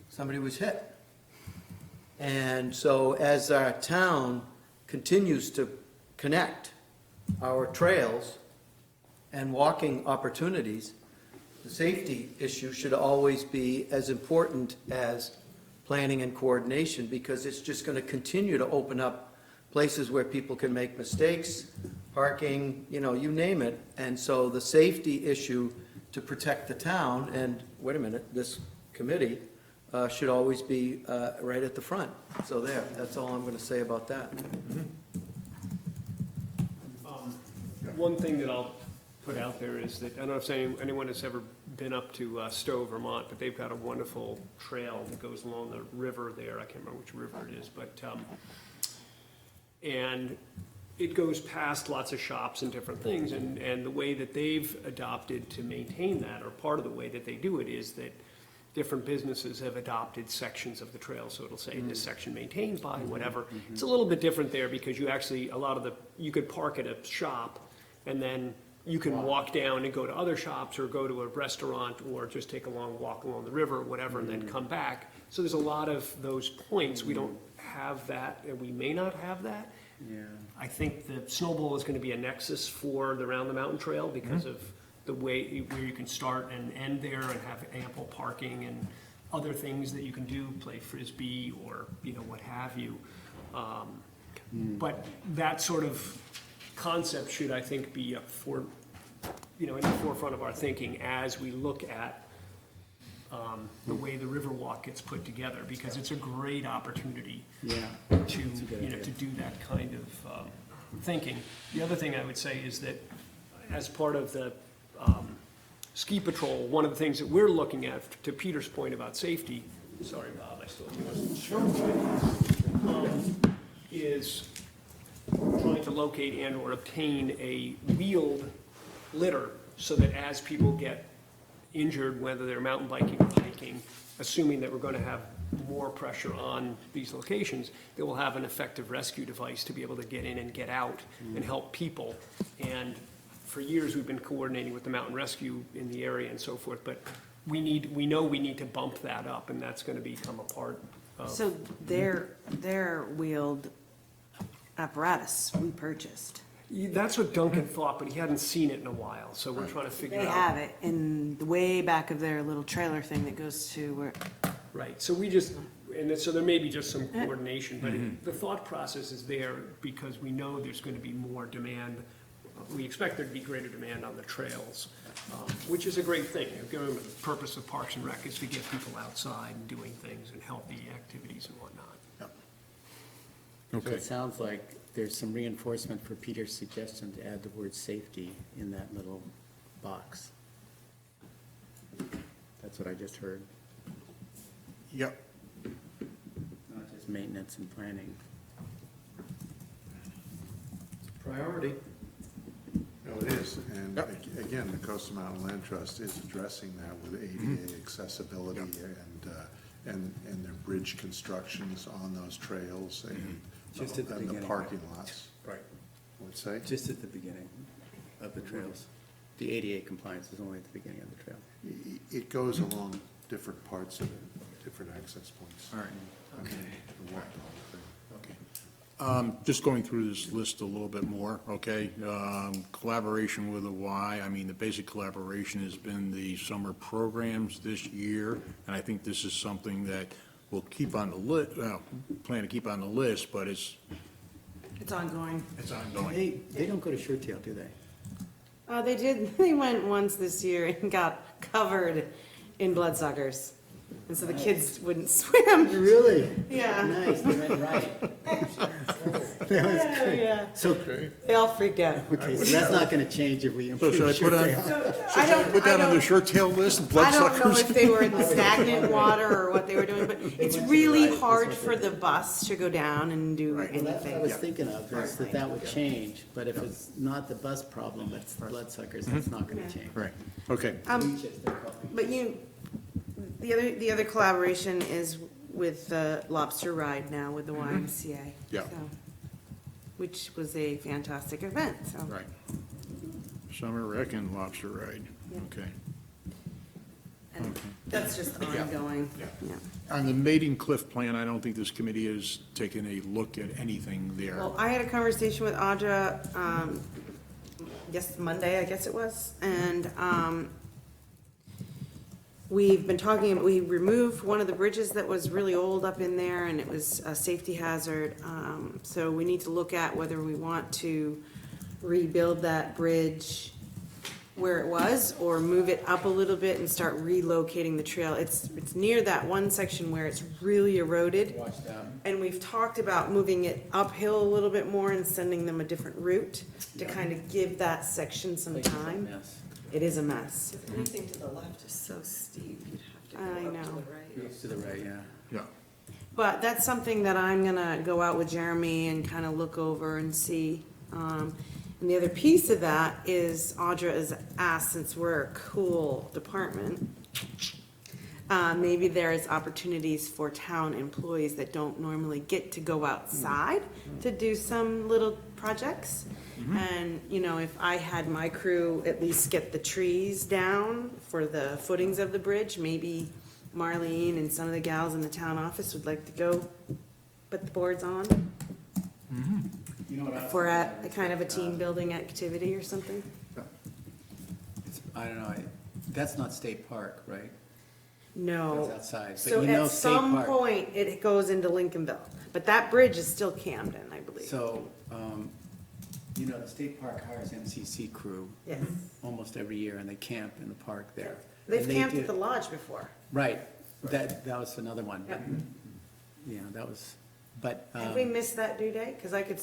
somebody was hit. And so as our town continues to connect our trails and walking opportunities, the safety issue should always be as important as planning and coordination, because it's just going to continue to open up places where people can make mistakes, parking, you name it. And so the safety issue to protect the town, and wait a minute, this committee should always be right at the front. So that's all I'm going to say about that. One thing that I'll put out there is that, I don't know if anyone has ever been up to Stowe, Vermont, but they've got a wonderful trail that goes along the river there. I can't remember which river it is, but, and it goes past lots of shops and different things, and the way that they've adopted to maintain that, or part of the way that they do it, is that different businesses have adopted sections of the trail, so it'll say this section maintained by whatever. It's a little bit different there, because you actually, you could park at a shop, and then you can walk down and go to other shops, or go to a restaurant, or just take a long walk along the river, or whatever, and then come back. So there's a lot of those points. We don't have that, and we may not have that. Yeah. I think the Snowball is gonna be a nexus for the Round the Mountain Trail because of the way, where you can start and end there and have ample parking and other things that you can do, play Frisbee or, what have you. But that sort of concept should, I think, be up for, in the forefront of our thinking as we look at the way the Riverwalk gets put together, because it's a great opportunity Yeah. to, to do that kind of thinking. The other thing I would say is that as part of the ski patrol, one of the things that we're looking at, to Peter's point about safety, sorry, Bob, I still is trying to locate and or obtain a wheeled litter so that as people get injured, whether they're mountain biking or hiking, assuming that we're going to have more pressure on these locations, they will have an effective rescue device to be able to get in and get out and help people. And for years, we've been coordinating with the mountain rescue in the area and so forth, but we know we need to bump that up, and that's going to become a part of. So their wheeled apparatus we purchased. That's what Duncan thought, but he hadn't seen it in a while, so we're trying to figure They out. have it in the way back of their little trailer thing that goes to where, Right, so we just, so there may be just some coordination, but the thought process is there because we know there's going to be more demand. We expect there to be greater demand on the trails, which is a great thing. The purpose of Parks and Rec is to get people outside and doing things and healthy activities and whatnot. So it sounds like there's some reinforcement for Peter's suggestion to add the word safety in that little box. That's what I just heard. Yep. not just maintenance and planning. Priority. No, it is, and Yep. again, the Coastal Mountain Land Trust is addressing that with ADA accessibility and their bridge constructions on those trails and Just at the and the beginning, parking lots. Right. Would say? Just at the beginning of the trails. The ADA compliance is only at the beginning of the trail. It goes along different parts of it, different access points. All right. Okay. The whole thing. Just going through this list a little bit more, okay? Collaboration with the Y, I mean, the basic collaboration has been the summer programs this year, and I think this is something that we'll keep on the plan to keep on the list, but it's ongoing. ongoing. They don't go to Sure Tail, do they? They did, they went once this year and got covered in bloodsuckers. And so the kids wouldn't swim. Really? Yeah. Nice, they read right. Yeah, yeah. So, They all freaked out. okay, so that's not gonna change if we So improve should I Sure put on, Tail. I don't, put that I on the don't, short tail list, I don't know bloodsuckers? if they were in the stagnant water or what they were doing, but it's really hard for the bus to go down and do Right. Well, that's what I was anything. thinking of, is that that would change, but if it's not the bus problem, it's the bloodsuckers, that's not gonna change. Right, okay. Leeches, they're called. But the other collaboration is with the lobster ride now with the YMCA. Yeah. so, Which was a fantastic event, so. Right. Summer rec and lobster ride, okay. And that's just ongoing, yeah. On the Maiden Cliff plan, I don't think this committee has taken a look at anything there. Well, I had a conversation with Audra, Monday, I guess it was, and, we've been talking, we removed one of the bridges that was really old up in there, and it was a safety hazard. So we need to look at whether we want to rebuild that bridge where it was, or move it up a little bit and start relocating the trail. It's near that one section where it's really eroded. Watch that. And we've talked about moving it uphill a little bit more and sending them a different route to kind of give that section some Place is a time. mess. It is a mess. Anything to the left is so steep, you'd have I to go up to know. the right. It's to the right, yeah. Yeah, But that's something that I'm gonna go out with Jeremy and kind of look over and see. And the other piece of that is Audra has asked, since we're a cool department, maybe there's opportunities for town employees that don't normally get to go outside to do some little projects. And, you know, if I had my crew at least get the trees down for the footings of the bridge, maybe Marlene and some of the gals in the town office would like to go put the boards on. You know what I was If we're at a thinking? kind of a team building activity or something. I don't know, that's not State Park, right? No. That's outside, but So you know at State some Park. point, it goes into Lincolnville, but that bridge is still Camden, I believe. So, you know, the state park hires MCC crew Yes. almost every year, and they camp in the park there. They've And they camped do- at the lodge before. Right, that was another one, but, Yep. yeah, that was, but, Have we missed that due date? Because I could,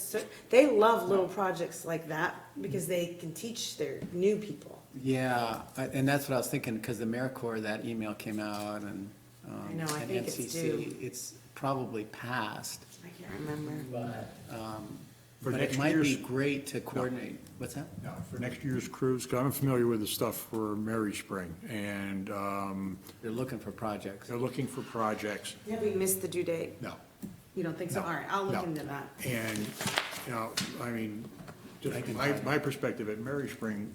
they love little projects like that because they can teach their new people. yeah, and that's what I was thinking, because the AmeriCorps, that email came out, and, I know, I and think it's MCC, due. it's probably passed, I can't remember. For but next it might be year's- great to coordinate, what's that? now, for next year's cruise, 'cause I'm familiar with the stuff for Mary Spring, and They're looking for projects. they're looking for projects. Have we missed the due date? No. You don't think so? No. All right, I'll look No. into that. And, you know, I mean, just I can my, find my perspective, at Mary Spring,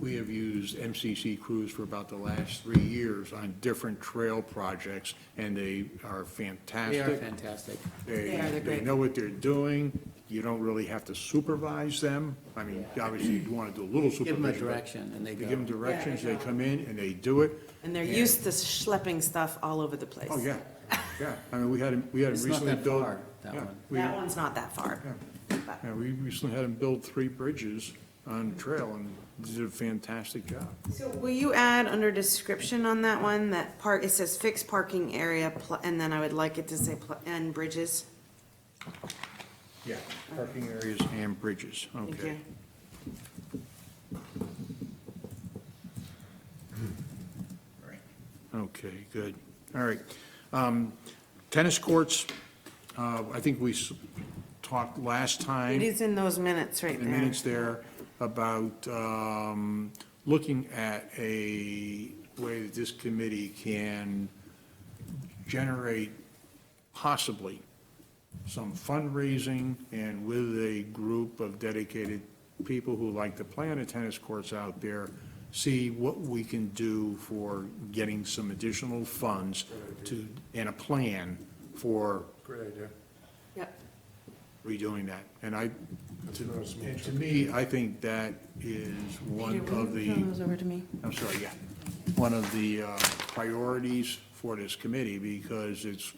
we have used MCC crews for about the last 3 years on different trail projects, and they are They fantastic. are fantastic. They're They great. know what they're doing. You don't really have to supervise them. I mean, obviously, you want to do a little supervision. Give them a but direction, and they You go. give them directions, they come in and they do it. And they're used to schlepping stuff all over the place. Oh, yeah, yeah. I mean, we had him It's not recently that build. far, that yeah, one. we- That one's not that far. But- Yeah, we recently had him build 3 bridges on trail, and he did a fantastic job. So will you add under description on that one, that part, it says fixed parking area, and then I would like it to say, and bridges? Yeah, parking areas and bridges, Thank okay. you. Right. Okay, good. All right. Tennis courts, I think we talked last time. It is in those minutes right The there. minutes there about looking at a way that this committee can generate possibly some fundraising, and with a group of dedicated people who like to play on the tennis courts out there, see what we can do for getting some additional funds to, and a plan for Great idea. Yep. redoing that. And I, That's not a small and to chunk. me, I think that is one of the, Throw those over to me. I'm sorry, yeah, one of the priorities for this committee, because it's,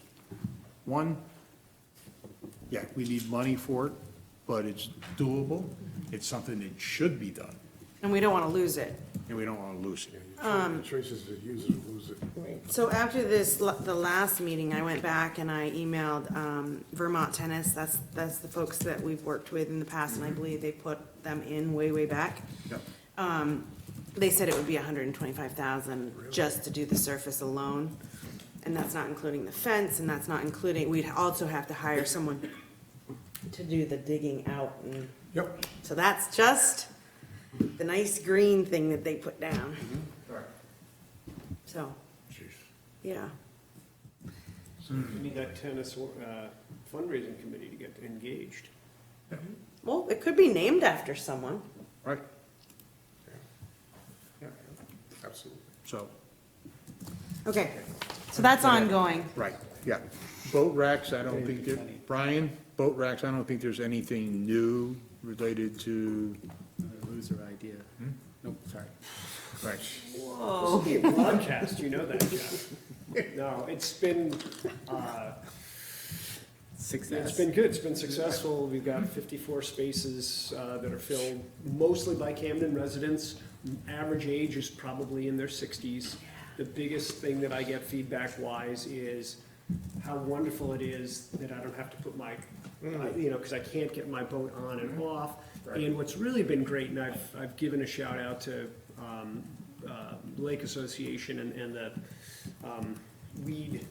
one, yeah, we need money for it, but it's doable, it's something that should be done, And we don't want to lose it. and we don't want to lose it. The choices that users lose it. So after this, the last meeting, I went back and I emailed Vermont Tennis. That's the folks that we've worked with in the past, and I believe they put them in way back. Yep. They said it would be $125,000 just to do the surface alone. And that's not including the fence, and that's not including, we'd also have to hire someone to do the digging out. And Yep. so that's just the nice green thing that they put down. So, yeah. We need that tennis fundraising committee to get engaged. Well, it could be named after someone. Right, Absolutely. so, Okay, so that's ongoing. right, yeah. Boat racks, I don't think, Brian, boat racks, I don't think there's anything new related to, Loser idea. Nope, sorry. right. This will be a broadcast, you know that, Jeff. No, it's been Success. good, it's been successful. We've got 54 spaces that are filled mostly by Camden residents. Average age is probably in their 60s. The biggest thing that I get feedback-wise is how wonderful it is that I don't have to put my, because I can't get my boat on and off. And what's really been great, and I've given a shout out to Lake Association and the weed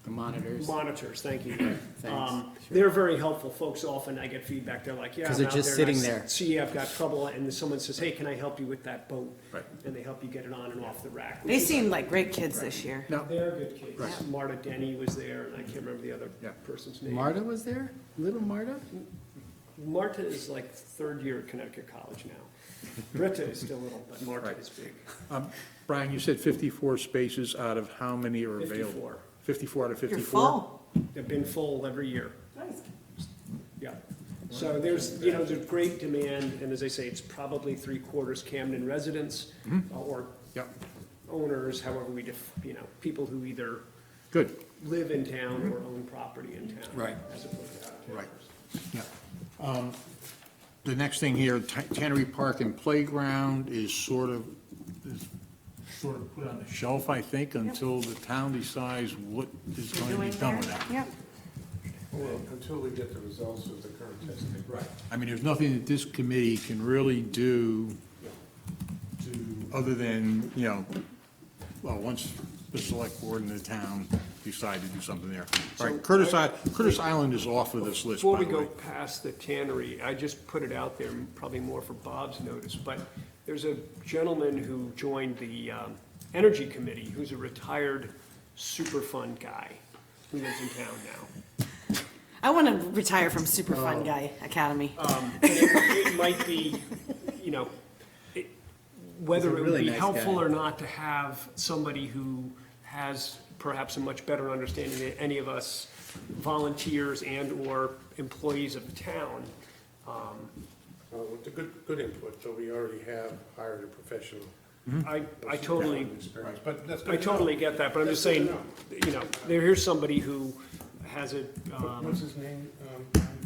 The monitors. monitors, thank you. Thanks. They're very helpful. Folks often, I get feedback, they're like, yeah. 'Cause I'm they're out just there and sitting I there. See, I've got trouble, and someone says, hey, can I help you with that boat? Right. And they help you get it on and off the rack. They seemed like great kids this year. Now, They're good kids. Marta Denny was there, and I can't remember the other Yeah. person's name. Marta was there? Little Marta? Marta is like third year at Connecticut College now. Britta is still little, but Marta is big. Brian, you said 54 spaces out of how many are available? 54. 54 out of 54? You're full. They've been full every year. Yeah. So there's great demand, and as I say, it's probably 3/4 Camden residents or Yep, owners, however people who either good, live in town or own property in town. Right. As opposed to out of town. right, yeah. The next thing here, Tannery Park and Playground is sort of put on the shelf, I think, until the town decides what is going to be done with that. Yep. Well, until we get the results of the current testing. Right. I mean, there's nothing that this committee can really do other than, well, once the select board and the town decide to do something there. All right, Curtis Island is off of this list, Before by we the go way. past the tannery, I just put it out there, probably more for Bob's notice, but there's a gentleman who joined the Energy Committee, who's a retired Superfund guy, who lives in town now. I want to retire from Super Fun Guy Academy. And it might be, whether He's a it would really be nice helpful guy. or not to have somebody who has perhaps a much better understanding than any of us volunteers and/or employees of the town. With the good input, so we already have hired a professional. I totally, Experience, but that's I good to know. totally get that, but I'm just That's saying, good here's somebody who has a, What's his name?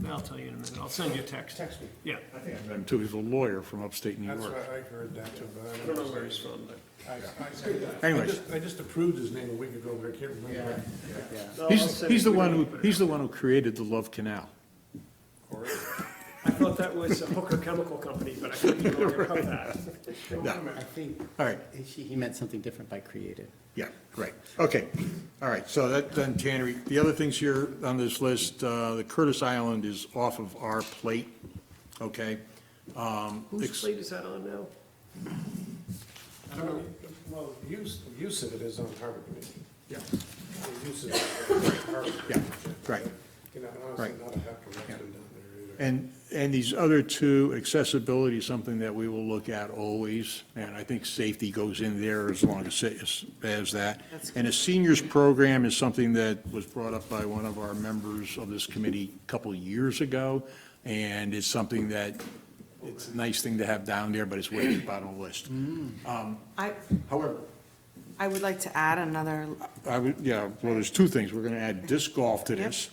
I'll tell you in a minute, I'll send you a text. Text me. Yeah, And too, he's a lawyer from upstate New That's York. what I heard that too, but I don't know where he's from, but. Anyways. I just approved his name a week ago, but I can't remember. I'll He's send it the to one you. who, he's the one who created the Love Canal. I thought that was a Hooker Chemical Company, but I could be wrong about that. I think All right. he meant something different by creative. Yeah, right, okay. All right, so that, then Tannery, the other things here on this list, the Curtis Island is off of our plate, okay? Whose plate is that on now? I don't know, well, use of it is on Harbor Committee. Yeah. The use of it is on Harbor Yeah, Committee. right. You know, honestly, Right. not a heck of what's been done there either. And these other two, accessibility is something that we will look at always, and I think safety goes in there as long as that. And a seniors program is something that was brought up by one of our members of this committee a couple of years ago, and it's something that, it's a nice thing to have down there, but it's way at the bottom of the list. However, I would like to add another, I would, yeah, well, there's two things. We're gonna add disc golf to this,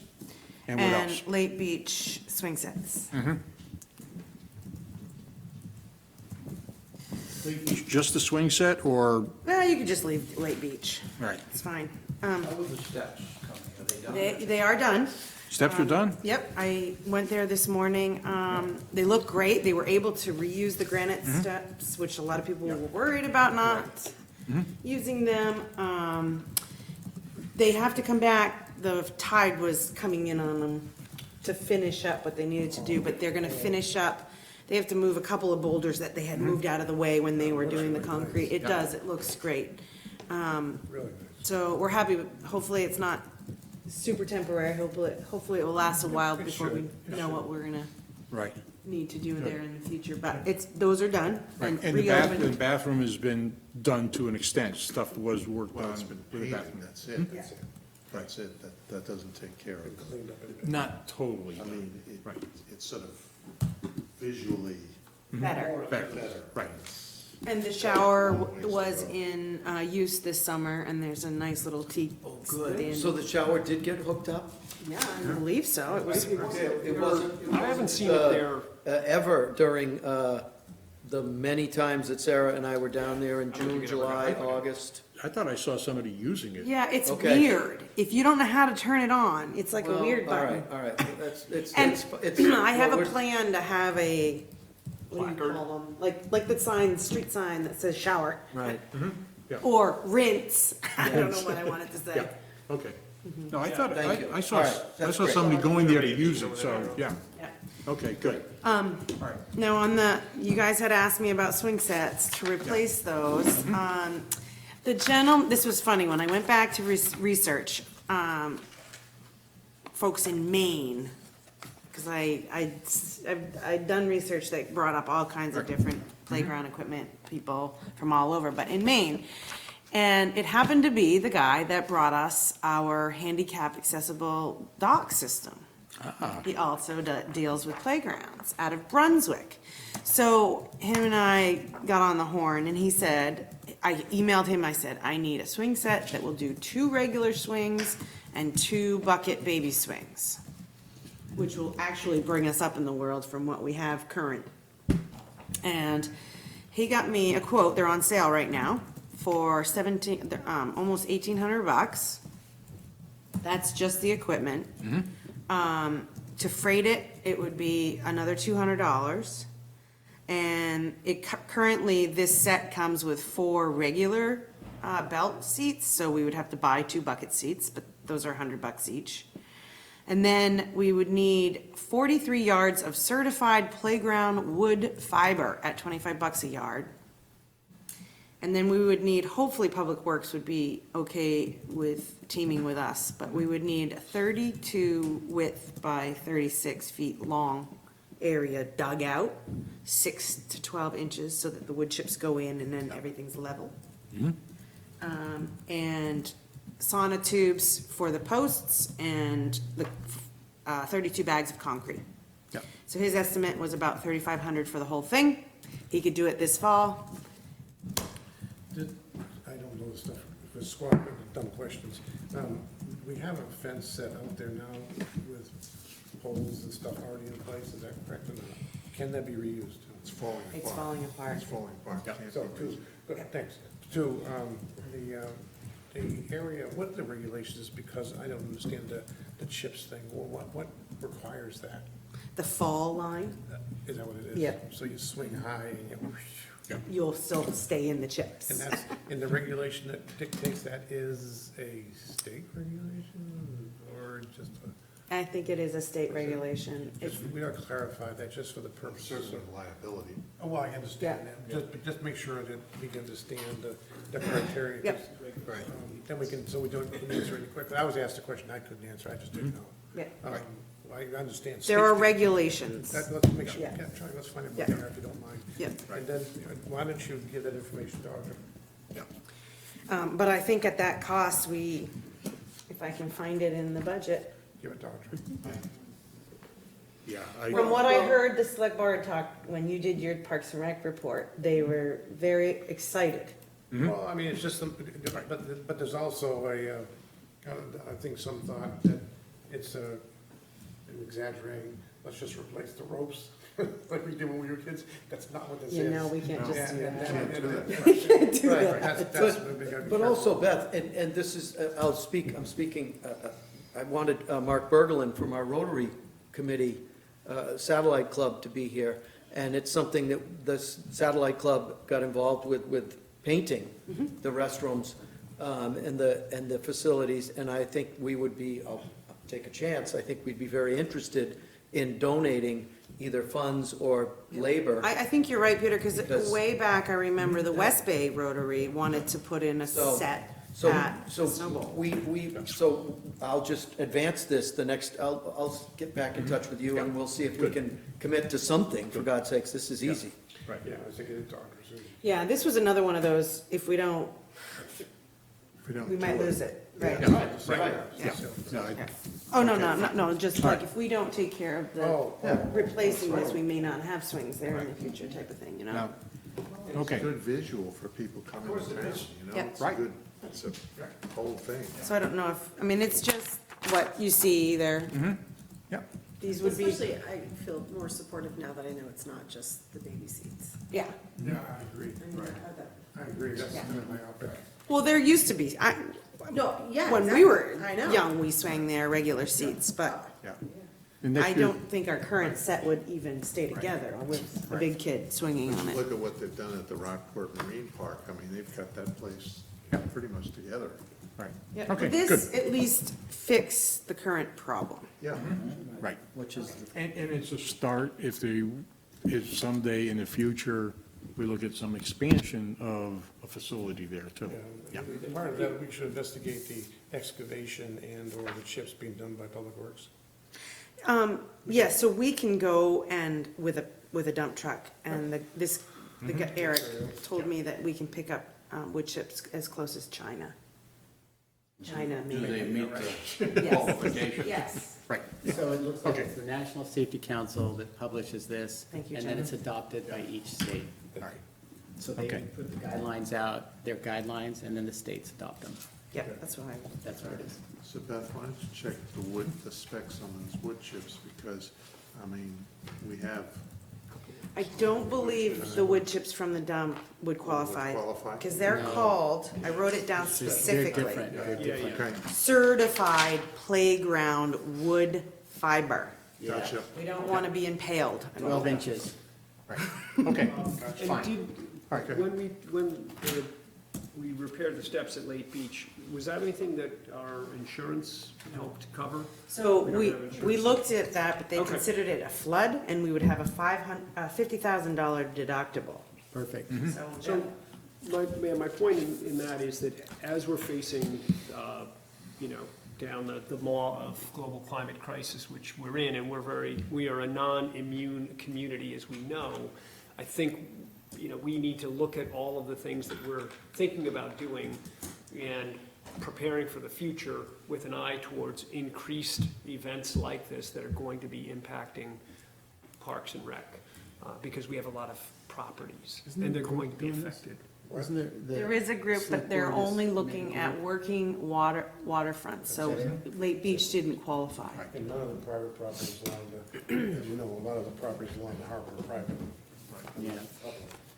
and what else? and Lake Beach swing sets. Just the swing set, or, Well, you could just leave Lake Beach, right, it's fine. How are the steps coming? Are they done? They are done. steps are done? Yep, I went there this morning. They look great. They were able to reuse the granite steps, which a lot of people were worried about not using them. They have to come back. The tide was coming in on them to finish up what they needed to do, but they're gonna finish up. They have to move a couple of boulders that they had moved out of the way when they were doing the concrete. It does, it looks great. Really nice. So we're happy, hopefully it's not super temporary, hopefully it will last a while before we know what we're gonna Right. need to do there in the future, but those are done. Right, and the reopened. bathroom has been done to an extent, stuff was worked Well, on it's been with the painted, bathroom. that's it. That's it, that doesn't take care of it. Cleaned up a bit. Not totally, I mean, Right. it's sort of visually Better. better. right. And the shower was in, use this summer, and there's a nice little teak stand. So the shower did get hooked up? Yeah, I believe so, it was, It wasn't. I haven't seen it there. Ever during the many times that Sarah and I were down there in June, July, August. I thought I saw somebody using it. yeah, it's Okay. weird. If you don't know how to turn it on, it's like a weird button. All right, that's, And it's. I have well, a we're- plan to have a, what do you call them? Like the sign, street sign that says shower, Right. or rinse. I don't know what I wanted to say. Yeah, okay. No, I thought, Thank you. I saw, All right, I that's saw great. somebody going there to use it, so, yeah, Yeah. okay, good. All right. Now, on the, you guys had asked me about swing sets to replace those. This was funny, when I went back to research, folks in Maine, because I'd done research that brought up all kinds of different playground equipment, people from all over, but in Maine. And it happened to be the guy that brought us our handicap accessible dock system. He also deals with playgrounds out of Brunswick. So him and I got on the horn and he said, I emailed him, I said, I need a swing set that will do 2 regular swings and 2 bucket baby swings, which will actually bring us up in the world from what we have current. And he got me a quote, they're on sale right now, for almost $1,800. That's just the equipment. To freight it, it would be another $200. And currently, this set comes with 4 regular belt seats, so we would have to buy 2 bucket seats, but those are $100 each. And then we would need 43 yards of certified playground wood fiber at $25 a yard. And then we would need, hopefully Public Works would be okay with teaming with us, but we would need 32 width by 36 feet long area dug out, 6 to 12 inches, so that the wood chips go in and then everything's level. And sonotubes for the posts and the 32 bags of concrete. Yep. So his estimate was about $3,500 for the whole thing. He could do it this fall. I don't know the stuff, the squad, dumb questions. We have a fence set out there now with poles and stuff already in place, is that correct or not? Can that be reused? It's falling apart. It's falling apart. It's falling apart. Can't So, be reused. good, thanks. To, the area, what the regulations is, because I don't understand the chips thing, what requires that? the fall line, Is that what it is? Yep. So you swing high and you whoosh. you'll still stay in the chips. And that's, and the regulation that dictates that is a state regulation or just a? I think it is a state regulation. Just, we ought to clarify that just for the purposes Certainly of. liability. Oh, well, I understand Yeah. that. Just make sure that we understand the criteria. 'cause, Yep. Right. Then we can, so we don't answer any quicker. I was asked a question I couldn't answer, I just didn't know. Yeah. I understand. There are State- regulations. Let's make sure, Yeah. yeah, try, let's find out Yeah. what they are if you don't mind. Yeah. And then, why don't you give that information to Audra? But I think at that cost, if I can find it in the budget. Give it to Audra. Yeah. From what I heard the select board talk, when you did your Parks and Rec report, they were very excited. Well, I mean, it's just, but there's also I think some thought that it's I'm exaggerating, let's just replace the ropes, like we did when we were kids. That's not what this is. You know, we can't just do that. Right, that's what we gotta be But careful. also, Beth, and this is, I'm speaking, I wanted Mark Bergelin from our Rotary Committee, Satellite Club to be here, and it's something that the Satellite Club got involved with painting the restrooms and the facilities, and I think we would be, I'll take a chance, I think we'd be very interested in donating either funds or labor. I think you're right, Peter, because Because- way back, I remember the West Bay Rotary wanted to put in a So- set So, at so Snowball. so I'll just advance this, I'll get back in touch with you and we'll see if we can commit to something, for God's sakes, this is easy. Yeah, I was thinking it's Audra, Susan. Yeah, this was another one of those, if we don't, we might lose it, right? Oh, no, just like if we don't take care of the Oh, replacing this, we may not have swings there in the future type of thing, you know? Now, It's okay. a good visual for people coming to town, you know? Yep. It's a good, it's a whole thing. So I don't know if, I mean, it's just what you see there. Yep. These would be, Especially, I feel more supportive now that I know it's not just the baby seats. yeah. Yeah, I agree, right. I agree, that's kind of my opinion. Well, there used to be, No, yeah, when we were exactly. I know. young, we swang there regular seats, but Yeah. And next I year- don't think our current set would even stay together with a big kid swinging on it. Look at what they've done at the Rockport Marine Park. I mean, they've got that place pretty much together. Right. Yeah, Okay, this good. at least fix the current problem. Yeah. Right. Which is, And it's a start if someday in the future, we look at some expansion of a facility there too. Yeah. Part of that, we should investigate the excavation and/or the chips being done by Public Works. Yeah, so we can go and with a dump truck and the guy, Eric told me that we can pick up wood chips as close as China. China, Do they maybe. meet the Yes. qualifications? Yes. Right. so it looks like Okay. it's the National Safety Council that publishes this. Thank you, And then Jen. it's adopted by each state. All right. So they Okay. put the guidelines out, their guidelines, and then the states adopt them. Yeah, that's what That's what it is. So Beth, why don't you check the specs on those wood chips, because, I mean, we have, I don't believe the wood chips from the dump would qualify. qualify? Because they're No. called, I wrote it down They're specifically, different, they're different. okay, certified playground wood fiber. gotcha. We don't want to be impaled. 12 inches. Right. Okay. And when we repaired the steps at Lake Beach, was that anything that our insurance helped cover? So We don't we have insurance. looked at that, but they Okay. considered it a flood, and we would have a $50,000 deductible. Perfect. So, my point in that is that as we're facing, down the maw of global climate crisis, which we're in, and we are a non-immune community, as we know, I think, we need to look at all of the things that we're thinking about doing and preparing for the future with an eye towards increased events like this that are going to be impacting Parks and Rec, because we have a lot of properties, and they're going to be affected. Wasn't there? There is a group, but they're only looking at working waterfronts, so Lake Beach didn't qualify. And none of the private properties along as you know, a lot of the properties along the harbor are private. Yeah. So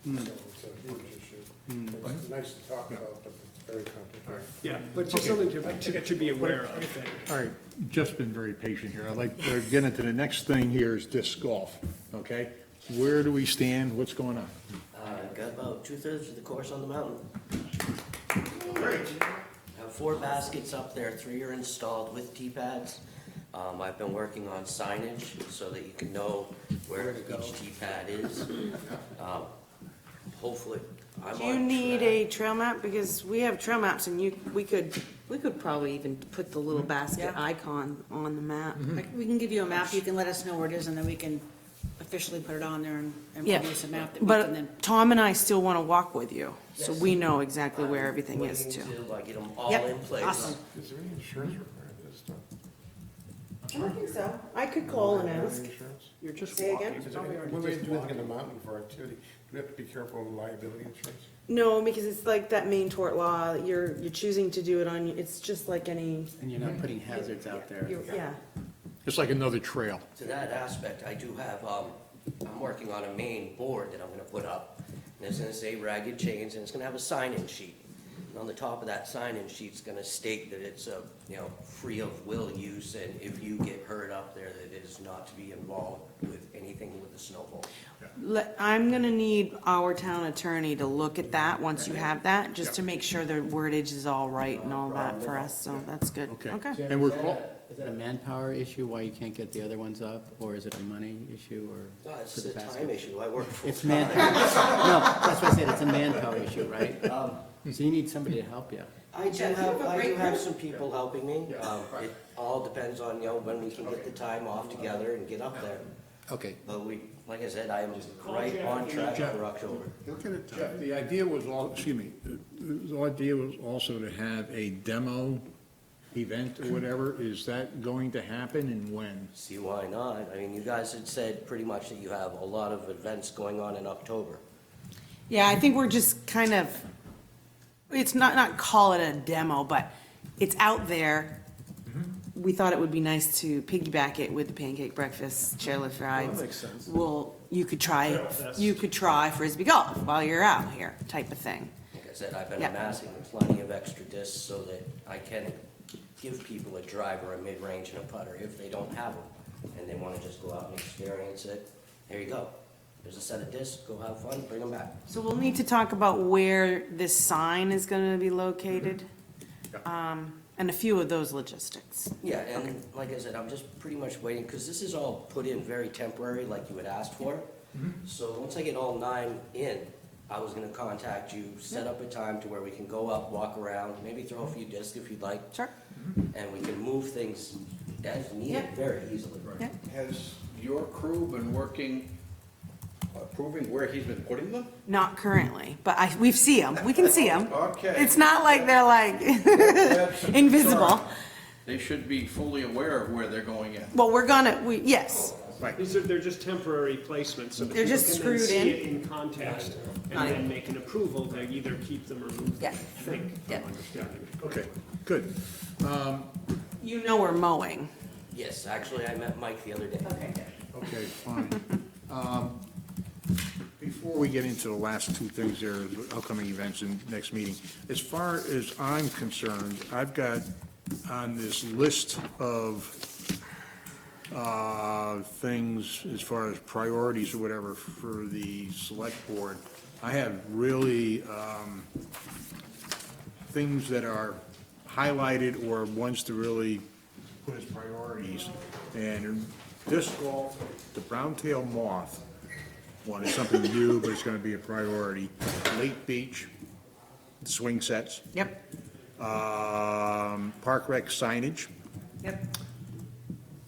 it's a huge issue. It's nice to talk about, but it's very complicated. Yeah, but just something to be aware of. All right, Jeff's been very patient here. I'd like to get into the next thing here is disc golf, okay? Where do we stand? What's going on? I've got about 2/3 of the course on the mountain. Great. I have 4 baskets up there, 3 are installed with tee pads. I've been working on signage so that you can know where each tee pad is. Hopefully, I'm on Do you need track. a trail map? Because we have trail maps and we could probably even put the little basket Yeah. icon on the map. We can give you a map, you can let us know where it is, and then we can officially put it on there and Yeah, produce a map that we can but then. Tom and I still want to walk with you, so Yes. we know exactly where everything is Waiting too. till I get them all Yep, in place. awesome. Is there any insurance required for this stuff? I don't think so. I could call and Any ask. insurance? You're just Say walking. again? Is there any- When we do anything in the mountain for activity, do we have to be careful of liability insurance? No, because it's like that main tort law, you're choosing to do it on, it's just like any, And you're not putting hazards out there. yeah. It's like another trail. To that aspect, I do have, I'm working on a main board that I'm gonna put up. And it's gonna say Ragged Chains, and it's gonna have a sign-in sheet. And on the top of that sign-in sheet's gonna state that it's a, free of will use, and if you get hurt up there, that it is not to be involved with anything with the snowball. I'm gonna need our town attorney to look at that, once you have that, just to make sure the wordage is all right and all that for us, so that's good. Okay. Okay. And we're, Is it a manpower issue why you can't get the other ones up, or is it a money issue, or? No, it's for the a time basket? issue. I work It's full-time. no, that's what I said, it's a manpower issue, right? So you need somebody to help you. I do have some people helping me. It all depends on, when we can get the time off together and get up there. okay. But like I said, I'm right on track Jeff. for October. You'll get it done. Jeff, the idea was the idea was also to have a demo event or whatever. Is that going to happen and when? See why not? I mean, you guys had said pretty much that you have a lot of events going on in October. Yeah, I think we're just kind of, it's not call it a demo, but it's out there. We thought it would be nice to piggyback it with the pancake breakfast, chairlift rides. makes sense. Well, you could try Frisbee golf while you're out here, type of thing. Like I said, I've been Yeah. amassing plenty of extra discs so that I can give people a driver, a mid-range, and a putter if they don't have them, and they want to just go out and experience it. There you go. There's a set of discs, go have fun, bring them back. So we'll need to talk about where this sign is gonna be located. And a few of those logistics. Yeah, and like I said, I'm just pretty much waiting, because this is all put in very temporary, like you had asked for. So once I get all 9 in, I was gonna contact you, set up a time to where we can go up, walk around, maybe throw a few discs if you'd like. Sure. And we can move things as needed Yeah. very easily. Yeah. Has your crew been working, proving where he's been putting them? Not currently, but we see them, we can see them. Okay. It's not like they're like invisible. They should be fully aware of where they're going in. Well, yes, They're just temporary placements, so that They're people just can then screwed see in. it in context, and then make an approval to either keep them or move them. Yeah. I think, Yeah. I'm understanding. Okay, good. you know we're mowing. Yes, actually, I met Mike the other day. Okay, fine. Before we get into the last two things there, the upcoming events and next meeting, as far as I'm concerned, I've got on this list of things as far as priorities or whatever for the select board, I have really things that are highlighted or ones to really put as priorities. And disc golf, the brown-tailed moth one is something new, but it's gonna be a priority. Lake Beach, swing sets, Yep, park rec signage, yep.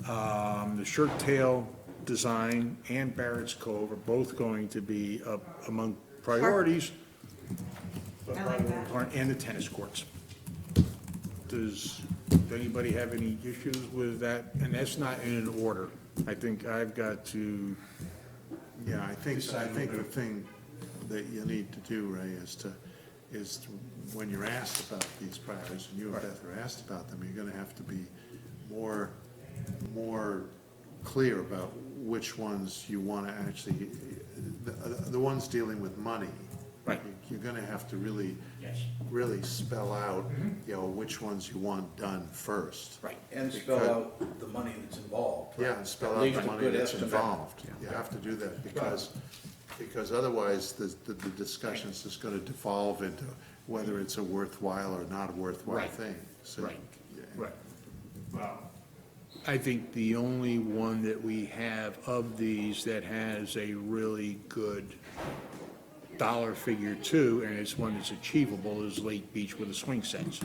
the shirt tail design and Barrett's Cove are both going to be up among priorities. I like that. And the tennis courts. Does anybody have any issues with that? And that's not in an order. I think I've got to, Yeah, I think the thing that you need to do, Ray, is to, when you're asked about these priorities, and you and Beth are asked about them, you're gonna have to be more clear about which ones you wanna actually, the ones dealing with money. Right. You're gonna have to really, Yes. really spell out, you know, which ones you want done first. Right. And spell out the money that's involved. Yeah, and spell At out least the a money good that's estimate. involved. You have to do that, because otherwise, the discussion's just gonna devolve into whether it's a worthwhile or not a worthwhile Right. thing. So, Right. yeah. Right. I think the only one that we have of these that has a really good dollar figure too, and it's one that's achievable, is Lake Beach with the swing sets.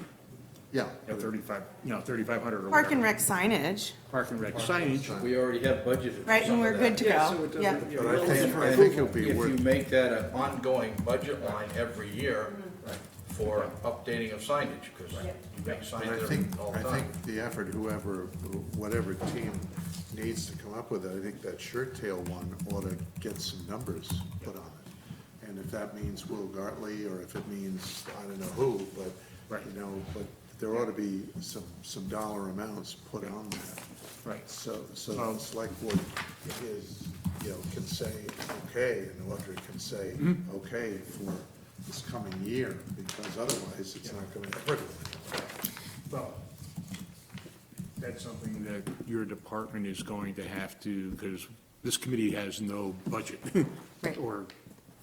Yeah. At 35, 3,500 or Park and whatever. rec signage, Park and rec signage. We already have budgeted for right, some and of we're that. good to Yeah, so go. it doesn't- Yeah. But I think it'll be If you worth, make that an ongoing budget line every year for updating of signage, because you make signs but I there think, all the I time. think the effort, whatever team needs to come up with it, I think that shirt tail one ought to get some numbers put on it. And if that means Will Gartley, or if it means, I don't know who, but, Right. you know, but there ought to be some dollar amounts put on that. Right. So the select board is, you know, can say, okay, and Audrey can say, okay, for this coming year, because otherwise it's not gonna ever go. Well, that's something that your department is going to have to, because this committee has no budget Right. or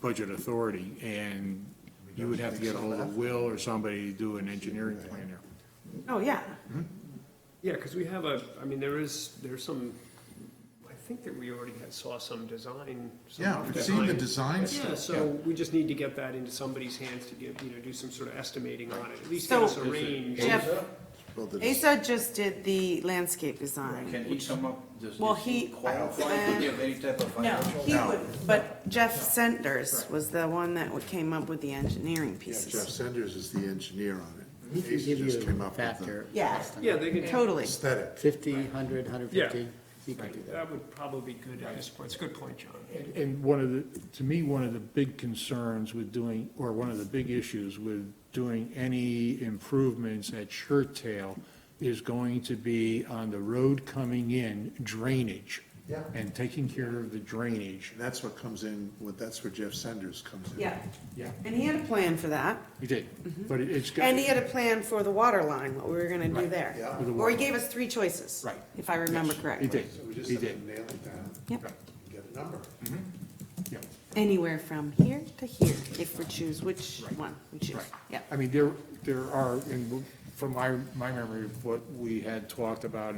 budget authority, and you would have to get a hold of Will or somebody to do an engineering plan there. Oh, yeah. Yeah, because we have there's some, I think that we already saw some design. some Yeah, we've seen the design. design Yeah, stuff. so we just need to get that into somebody's hands to do some sort of estimating on it, at least So- give us a range. Jeff, Well, the- Asa just did the landscape design. Can he come up, does Well, he he- qualify to give any type of No, financial? he would, but Jeff Senders was the one that came up with the engineering Yeah, pieces. Jeff Senders is the engineer on it. He can Asa give just you came a up with the factor. Yeah. Yeah, they can, Totally. aesthetic. 50, 100, 150, he can right, do that. that would probably be good at this point. It's a good point, John. And one of the, to me, one of the big concerns with doing, or one of the big issues with doing any improvements at Shirt Tail is going to be on the road coming in drainage. Yeah. And taking care of the drainage. And that's what comes in, that's where Jeff Senders comes in. Yeah, Yeah. and he had a plan for that, He did, but it's got. and he had a plan for the water line, what we were gonna do Right. there. Yeah. With the Or water he gave us 3 choices. Right. If I remember He correctly. did, So we just he have to did. nail it down, Yep, get a number. Yeah. anywhere from here to here, if we choose which one we choose. Right. Yeah. I mean, there are, and from my memory of what we had talked about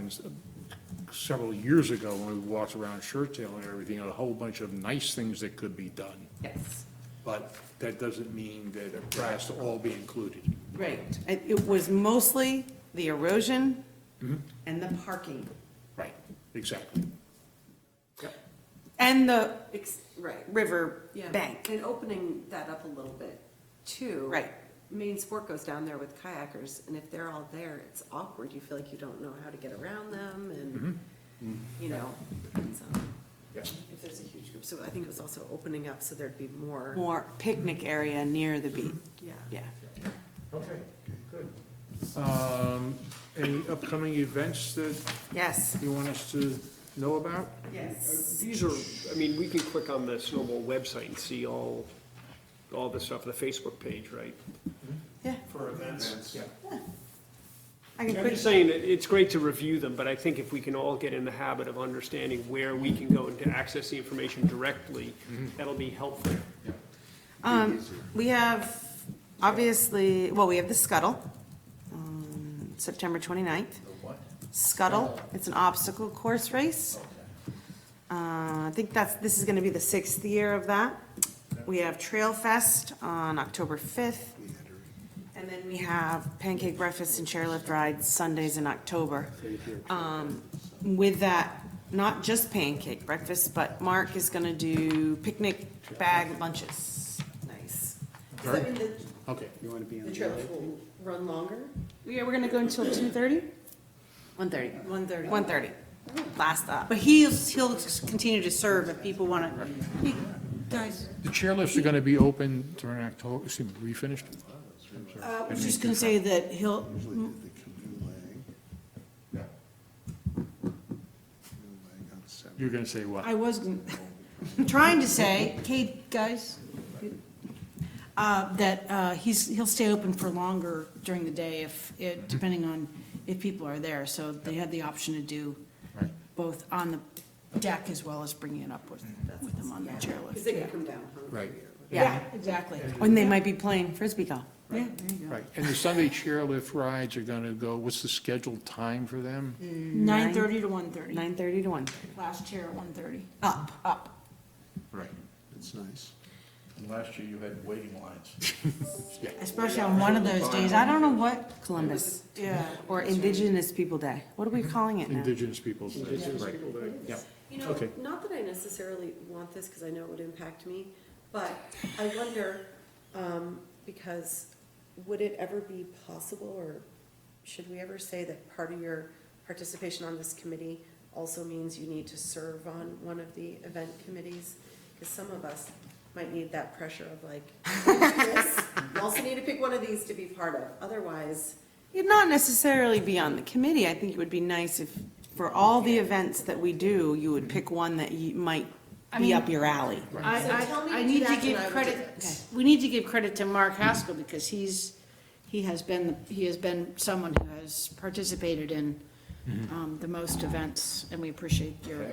several years ago when we walked around Shirt Tail and everything, a whole bunch of nice things that could be done. Yes. But that doesn't mean that it has to all be included. Right, it was mostly the erosion and the parking. Right, exactly. And the Right. river Yeah. bank. And opening that up a little bit too. Right. Main Sport goes down there with kayakers, and if they're all there, it's awkward. You feel like you don't know how to get around them, and, you know, and so, Yeah. if there's a huge group. So I think it was also opening up so there'd be more, More picnic area near the beach, yeah. yeah. Okay, good. Any upcoming events that Yes. you want us to know about? Yes. These are, we can click on the Snowball website and see all the stuff, the Facebook page, right? Yeah. For events. Yeah. I can I'm put, just saying, that it's great to review them, but I think if we can all get in the habit of understanding where we can go and to access the information directly, that'll be helpful. we have, obviously, well, we have the Scuttle, September 29th. What? Scuttle, it's an obstacle course race. I think this is gonna be the 6th year of that. We have Trail Fest on October 5th. And then we have pancake breakfast and chairlift rides Sundays in October. With that, not just pancake breakfast, but Mark is gonna do picnic bag lunches. Nice. Does that mean that Okay. You want to be on the the trails will run longer? Yeah, we're gonna go until 2:30? 1:30. 1:30. 1:30. Last up. But he'll continue to serve if people want to. Guys, The chairlifts are going to be open during October, excuse me, were you finished? I was just going to say that he'll, The canoe leg. Canoe leg on Saturday. You're going to say what? I was, I'm trying to say, Kate, guys, that he'll stay open for longer during the day depending on if people are there. So they have the option to do both on the deck as well as bringing it up with them on the chairlift. Because they can come down. huh? Right, Yeah, exactly. When they might be playing frisbee golf. Yeah, there you go. right. And the Sunday chairlift rides are gonna go, what's the scheduled time for them? 9:30 to 1:30. 9:30 to 1. Last year at 1:30. Up. Right. It's nice. And last year you had waiting lines. Especially on one of those days. I don't know what, Columbus. yeah. Or Indigenous People Day. What are we calling it now? Indigenous peoples, right, yeah. You know, Okay. not that I necessarily want this, because I know it would impact me, but I wonder, because would it ever be possible, or should we ever say that part of your participation on this committee also means you need to serve on one of the event committees? Because some of us might need that pressure of like, this, you also need to pick one of these to be part of, otherwise, You'd not necessarily be on the committee. I think it would be nice if, for all the events that we do, you would pick one that you might be up your alley. So tell me I to need do to that, give and I would credit, do it. we need to give credit to Mark Haskell because he has been someone who has participated in the most events, and we appreciate your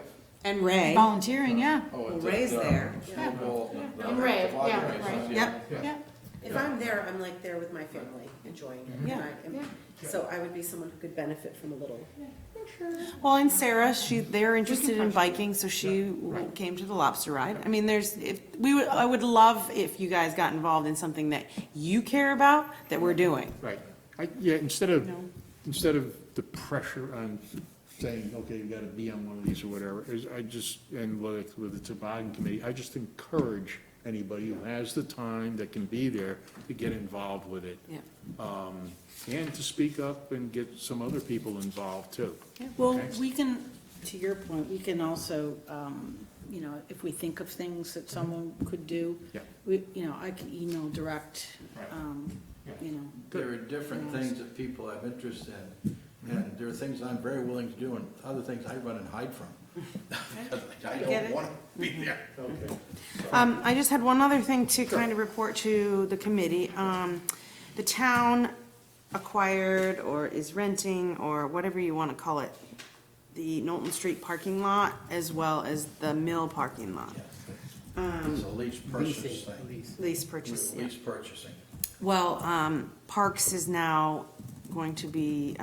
And Ray. volunteering, yeah. Oh, it's Ray's at, there. Super Bowl, the- And Ray, the flag yeah, races, right. Yep. Yeah. If I'm there, I'm like there with my family, enjoying it. and Yeah. So I would be someone who could benefit from a little. Well, and Sarah, they're interested in biking, so she came to the lobster ride. I mean, I would love if you guys got involved in something that you care about, that we're doing. Right. Yeah, instead of the pressure on saying, okay, you gotta be on one of these or whatever, and with the toboggan committee, I just encourage anybody who has the time that can be there to get involved with it. Yeah. And to speak up and get some other people involved too. Well, Okay. we can, to your point, we can also, if we think of things that someone could do, Yeah. I can email direct, Right. There are different things that people have interest in, and there are things I'm very willing to do, and other things I run and hide from. I Get don't it? want to be there. I just had one other thing to kind of report to the committee. The town acquired or is renting, or whatever you want to call it, the Knowlton Street parking lot as well as the mill parking lot. It's a lease purchase Leasing, thing. lease. Lease purchase, yeah. Lease purchasing. Well, Parks is now going to be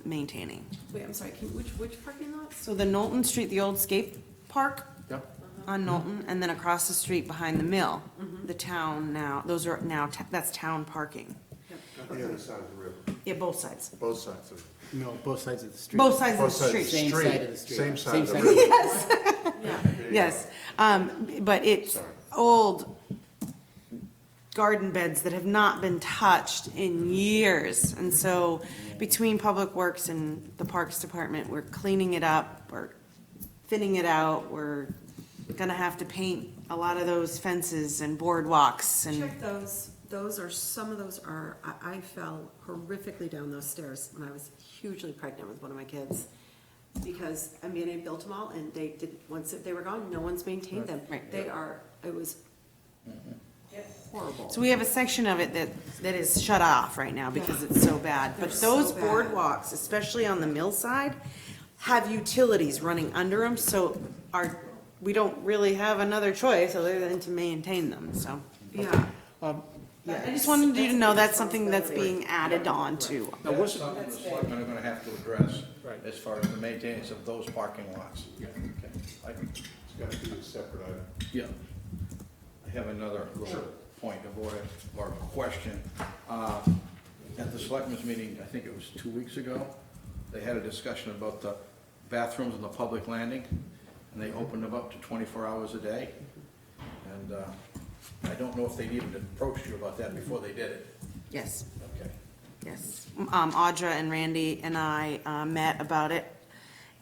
maintaining. Wait, I'm sorry, which parking lots? So the Knowlton Street, the old skate park Yep. on Knowlton, and then across the street behind the mill, the town now, those are now, that's town parking. On the other side of the river, Yeah, both sides. both sides of, No, both sides of the street. Both sides of both the sides of the street. Same street. side of the street. Same side of the Same river. Yes, but it's Sorry. old garden beds that have not been touched in years. And so between Public Works and the Parks Department, we're cleaning it up, we're thinning it out, we're gonna have to paint a lot of those fences and boardwalks and, Check some of those are, I fell horrifically down those stairs when I was hugely pregnant with one of my kids. Because, I mean, I built them all and they did, once they were gone, no one's maintained them. Right. It was horrible. so we have a section of it that is shut off right now because it's so bad. But They're so those bad. boardwalks, especially on the mill side, have utilities running under them, so we don't really have another choice other than to maintain them, so. Yeah. I just wanted you to know that's something that's being added on to. Now, what's something the selectmen are gonna have to address as far as the maintenance of those parking lots? Yeah. Okay. It's gotta be a separate item. Yeah. I have another little point of order or question. At the selectmen's meeting, I think it was 2 weeks ago, they had a discussion about the bathrooms on the public landing, and they opened them up to 24 hours a day. And I don't know if they'd even approached you about that before they did it. Yes, Okay. yes. Audra and Randy and I met about it,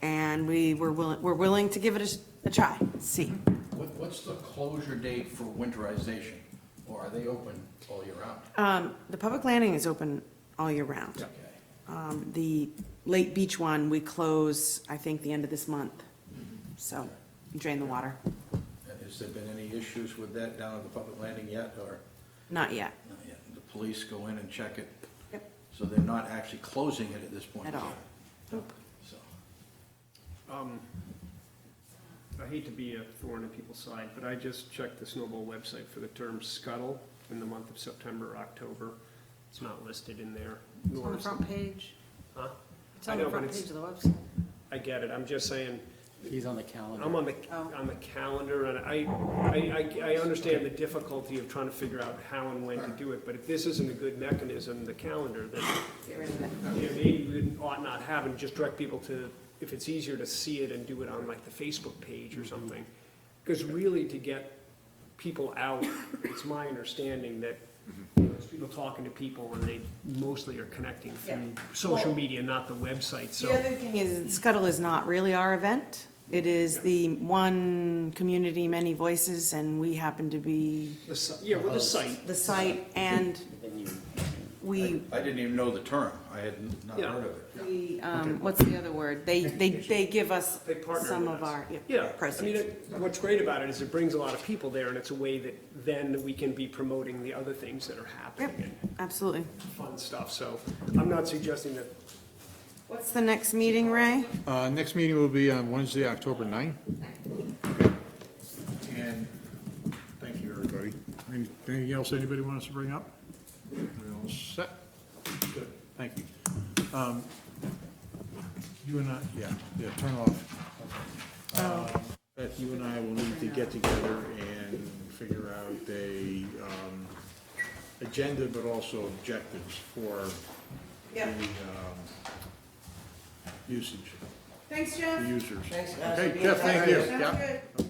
and we're willing to give it a try, see. What's the closure date for winterization? Or are they open all year round? The public landing is open all year round. Okay. The Lake Beach one, we close, I think, the end of this month, so drain the water. And has there been any issues with that down at the public landing yet, or Not yet, not yet? The police go in and check it? Yep. So they're not actually closing it at this point? At all. So, I hate to be a thorn in people's side, but I just checked the Snowball website for the term scuttle in the month of September, October. It's not listed in there. It's on nor the is front page. Huh? It's I on know, the but front it's- page of the website. I get it, I'm just saying, He's on the calendar. I'm on Oh. the calendar, and I understand the difficulty of trying to figure out how and when to do it, but if this isn't a good mechanism, the calendar, then, get rid of it. you know, maybe we ought not have and just direct people to, if it's easier to see it and do it on like the Facebook page or something. Because really, to get people out, it's my understanding that, you know, it's people talking to people, and they mostly are connecting through social media, not the website, so. The other thing is, Scuttle is not really our event. It is the one community, many voices, and we happen to be Yeah, with the site. the site, and we, I didn't even know the term. I had not Yeah. heard of it. we, what's the other word? They give us They partner some with of us. our Yeah, I mean, proceeds. what's great about it is it brings a lot of people there, and it's a way that then we can be promoting the other things that are happening Absolutely. and fun stuff, so I'm not suggesting that, What's the next meeting, Ray? Next meeting will be on Wednesday, October 9th. And thank you, everybody. Anything else anybody wants to bring up? We're all set? Good, thank you. You and I, yeah, turn off. Beth, you and I will need to get together and figure out a agenda, but also objectives for the usage, Thanks, the Jeff. users. Thanks, guys, for Okay, being Jeff, thank you. here. Yeah.